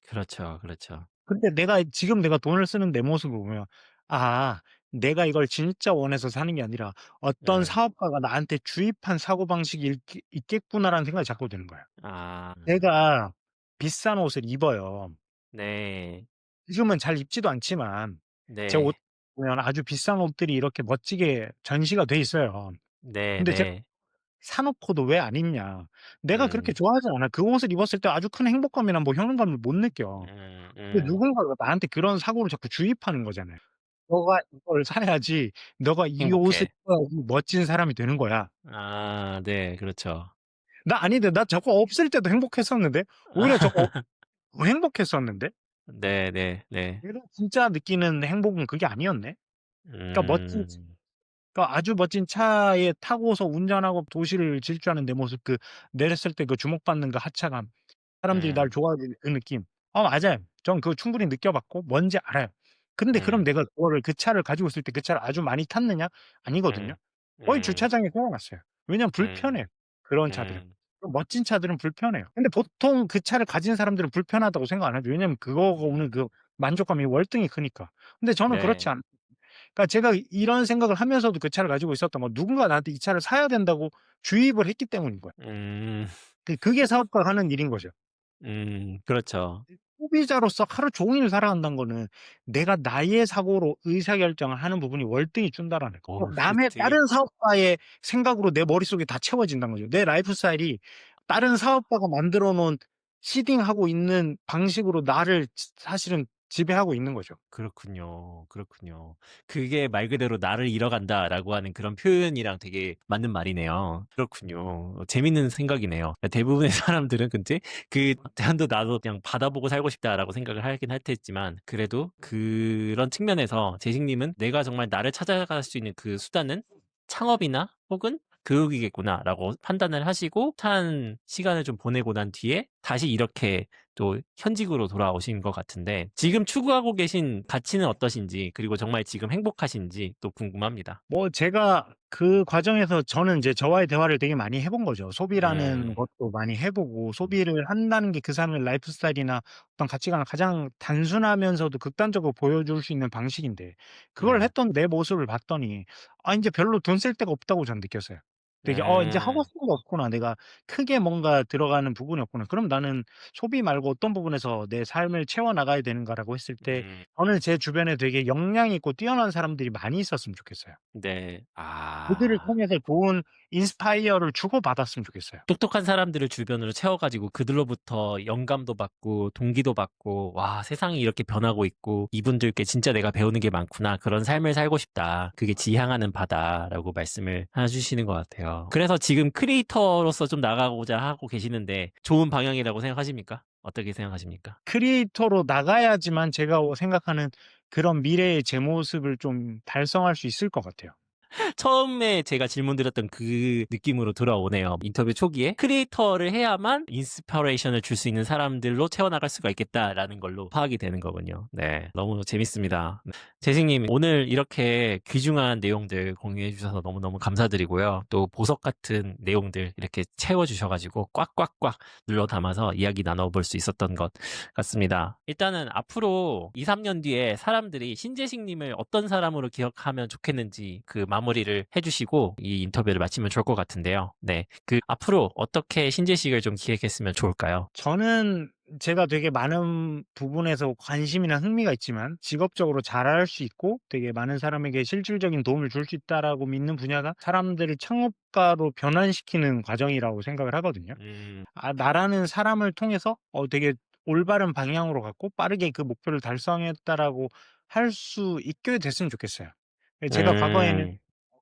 Speaker 2: 그렇죠, 그렇죠.
Speaker 1: 근데 지금 내가 돈을 쓰는 내 모습을 보면 '아 내가 이걸 진짜 원해서 사는 게 아니라 어떤
Speaker 2: 예.
Speaker 1: 사업가가 나한테 주입한 사고방식이 있겠구나.'라는 생각이 자꾸 드는 거예요.
Speaker 2: 아
Speaker 1: 제가 비싼 옷을 입어요.
Speaker 2: 네.
Speaker 1: 지금은 잘 입지도 않지만 제 옷
Speaker 2: 네.
Speaker 1: 보면 아주 비싼 옷들이 이렇게 멋지게 전시가 돼 있어요. 근데 제가
Speaker 2: 네네.
Speaker 1: 사 놓고도 왜 안 입냐. 내가 그렇게
Speaker 2: 음.
Speaker 1: 좋아하지 않아. 그 옷을 입었을 때 아주 큰 행복감이나 뭐 효능감을 못 느껴.
Speaker 2: 음
Speaker 1: 근데
Speaker 2: 음.
Speaker 1: 누군가가 나한테 그런 사고를 자꾸 주입하는 거잖아요. "너가 이걸 사야지. 너가 이 옷을
Speaker 2: 행복해.
Speaker 1: 입어야지 멋진 사람이 되는 거야."
Speaker 2: 아 네. 그렇죠.
Speaker 1: 나 아닌데 나 저거 없을 때도 행복했었는데. 오히려 저거 더 행복했었는데.
Speaker 2: 네네 네.
Speaker 1: 내가 진짜 느끼는 행복은 그게 아니었네. 그러니까
Speaker 2: 음.
Speaker 1: 아주 멋진 차에 타고서 운전하고 도시를 질주하는 내 모습 내렸을 때 그 주목받는 그 하차감. 사람들이 날
Speaker 2: 음.
Speaker 1: 좋아하는 그 느낌. 맞아요. 전 그거 충분히 느껴봤고 뭔지 알아요. 근데 그럼
Speaker 2: 음.
Speaker 1: 내가 그 차를 가지고 있을 때 그 차를 아주 많이 탔느냐? 아니거든요.
Speaker 2: 음.
Speaker 1: 거의
Speaker 2: 음.
Speaker 1: 주차장에 세워 놨어요. 왜냐면
Speaker 2: 음.
Speaker 1: 불편해요, 그런 차들은.
Speaker 2: 음.
Speaker 1: 좀 멋진 차들은 불편해요. 근데 보통 그 차를 가진 사람들은 불편하다고 생각 안 하죠. 왜냐면 그거가 오는 그 만족감이 월등히 크니까. 근데 저는 그렇지
Speaker 2: 네.
Speaker 1: 않 그러니까 제가 이런 생각을 하면서도 그 차를 가지고 있었던 건 누군가 나한테 이 차를 사야 된다고 주입을 했기 때문인 거예요.
Speaker 2: 음.
Speaker 1: 그게 사업가가 하는 일인 거죠.
Speaker 2: 그렇죠.
Speaker 1: 소비자로서 하루 종일 살아간다는 거는 내가 나의 사고로 의사결정을 하는 부분이 월등히 준다라는 거.
Speaker 2: 어
Speaker 1: 남의
Speaker 2: 되게
Speaker 1: 다른 사업가의 생각으로 내 머릿속에 다 채워진다는 거죠. 내 라이프 스타일이 다른 사업가가 만들어 놓은 시딩하고 있는 방식으로 나를 사실은 지배하고 있는 거죠.
Speaker 2: 그렇군요. 그렇군요. 그게 말 그대로 '나를 잃어간다.'라고 하는 그런 표현이랑 되게 맞는 말이네요. 그렇군요. 재밌는 생각이네요. 대부분의 사람들은 근데 그 '대안도 나도 그냥 받아보고 살고 싶다.'라고 생각을 하긴 할 테지만 그래도 그런 측면에서 재식님은 '내가 정말 나를 찾아갈 수 있는 그 수단은 창업이나 혹은 교육이겠구나.'라고 판단을 하시고 한 시간을 좀 보내고 난 뒤에 다시 이렇게 또 현직으로 돌아오신 것 같은데 지금 추구하고 계신 가치는 어떠신지 그리고 정말 지금 행복하신지 또 궁금합니다.
Speaker 1: 제가 그 과정에서 저는 인제 저와의 대화를 되게 많이 해본 거죠. 소비라는
Speaker 2: 음.
Speaker 1: 것도 많이 해 보고
Speaker 2: 음.
Speaker 1: 소비를 한다는 게 그 사람의 라이프 스타일이나 어떤 가치관을 가장 단순하면서도 극단적으로 보여줄 수 있는 방식인데 그걸
Speaker 2: 네.
Speaker 1: 했던 내 모습을 봤더니 인제 별로 돈 쓸 데가 없다고 저는 느꼈어요. 되게 인제 하고
Speaker 2: 음.
Speaker 1: 싶은 게 없구나. 내가 크게 뭔가 들어가는 부분이 없구나. 그럼 나는 소비 말고 어떤 부분에서 내 삶을 채워 나가야 되는가라고 했을 때
Speaker 2: 음.
Speaker 1: 저는 제 주변에 되게 역량 있고 뛰어난 사람들이 많이 있었으면 좋겠어요.
Speaker 2: 네.
Speaker 1: 그들을
Speaker 2: 아.
Speaker 1: 통해서 좋은 인스파이어를 주고받았으면 좋겠어요.
Speaker 2: 똑똑한 사람들을 주변으로 채워 가지고 그들로부터 영감도 받고 동기도 받고 '와 세상이 이렇게 변하고 있고 이분들께 진짜 내가 배우는 게 많구나. 그런 삶을 살고 싶다. 그게 지향하는 바다.'라고 말씀을 해 주시는 것 같아요. 그래서 지금 크리에이터로서 좀 나가고자 하고 계시는데 좋은 방향이라고 생각하십니까? 어떻게 생각하십니까?
Speaker 1: 크리에이터로 나가야지만 제가 생각하는 그런 미래의 제 모습을 좀 달성할 수 있을 것 같아요.
Speaker 2: 처음에 제가 질문드렸던 그 느낌으로 돌아오네요. 인터뷰 초기에 크리에이터를 해야만 인스퍼레이션을 줄 수 있는 사람들로 채워나갈 수가 있겠다라는 걸로 파악이 되는 거군요. 네, 너무 재밌습니다. 재식님 오늘 이렇게 귀중한 내용들 공유해 주셔서 너무너무 감사드리고요. 또 보석 같은 내용들 이렇게 채워주셔가지고 꽉꽉꽉 눌러 담아서 이야기 나눠볼 수 있었던 것 같습니다. 일단은 앞으로 2, 3년 뒤에 사람들이 신재식님을 어떤 사람으로 기억하면 좋겠는지 그 마무리를 해주시고 이 인터뷰를 마치면 좋을 것 같은데요. 네. 그 앞으로 어떻게 신재식을 좀 기획했으면 좋을까요?
Speaker 1: 저는 제가 되게 많은 부분에서 관심이나 흥미가 있지만 직업적으로 잘할 수 있고 되게 많은 사람에게 실질적인 도움을 줄 수 있다라고 믿는 분야가 사람들을 창업가로 변환시키는 과정이라고 생각을 하거든요.
Speaker 2: 음,
Speaker 1: 나라는 사람을 통해서 되게 올바른 방향으로 갔고 빠르게 그 목표를 달성했다라고 할 수 있게 됐으면 좋겠어요. 예 제가 과거에는
Speaker 2: 음.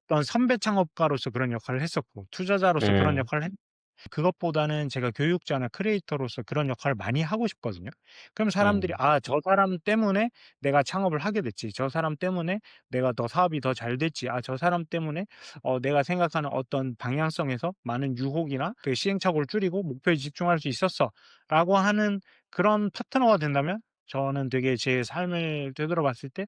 Speaker 1: 어떤 선배 창업가로서 그런 역할을 했었고 투자자로서 그런
Speaker 2: 음.
Speaker 1: 역할을 했 그것보다는 제가 교육자나 크리에이터로서 그런 역할을 많이 하고 싶거든요. 그럼 사람들이
Speaker 2: 음.
Speaker 1: '아 저 사람 때문에 내가 창업을 하게 됐지. 저 사람 때문에 내가 더 사업이 더 잘 됐지. 아 저 사람 때문에 내가 생각하는 어떤 방향성에서 많은 유혹이나 그 시행착오를 줄이고 목표에 집중할 수 있었어.'라고 하는 그런 파트너가 된다면 저는 되게 제 삶을 되돌아봤을 때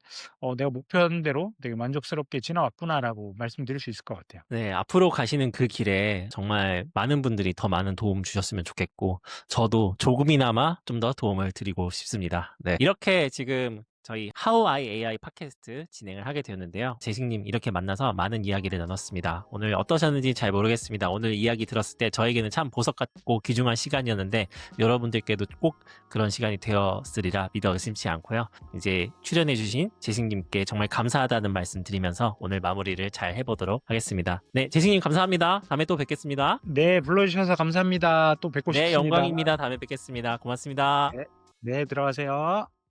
Speaker 1: '내가 목표한 대로 되게 만족스럽게 지나왔구나.'라고 말씀드릴 수 있을 것 같아요.
Speaker 2: 네. 앞으로 가시는 그 길에 정말 많은 분들이 더 많은 도움 주셨으면 좋겠고 저도 조금이나마 좀 더 도움을 드리고 싶습니다. 네. 이렇게 지금 저희 How I AI 팟캐스트 진행을 하게 되었는데요. 재식님 이렇게 만나서 많은 이야기를 나눴습니다. 오늘 어떠셨는지 잘 모르겠습니다. 오늘 이야기 들었을 때 저에게는 참 보석 같고 귀중한 시간이었는데 여러분들께도 꼭 그런 시간이 되었으리라 믿어 의심치 않고요. 이제 출연해주신 재식님께 정말 감사하다는 말씀 드리면서 오늘 마무리를 잘 해보도록 하겠습니다. 네, 재식님 감사합니다. 다음에 또 뵙겠습니다.
Speaker 1: 네. 불러주셔서 감사합니다. 또 뵙고
Speaker 2: 네,
Speaker 1: 싶습니다.
Speaker 2: 영광입니다. 다음에 뵙겠습니다. 고맙습니다.
Speaker 1: 네. 네. 들어가세요.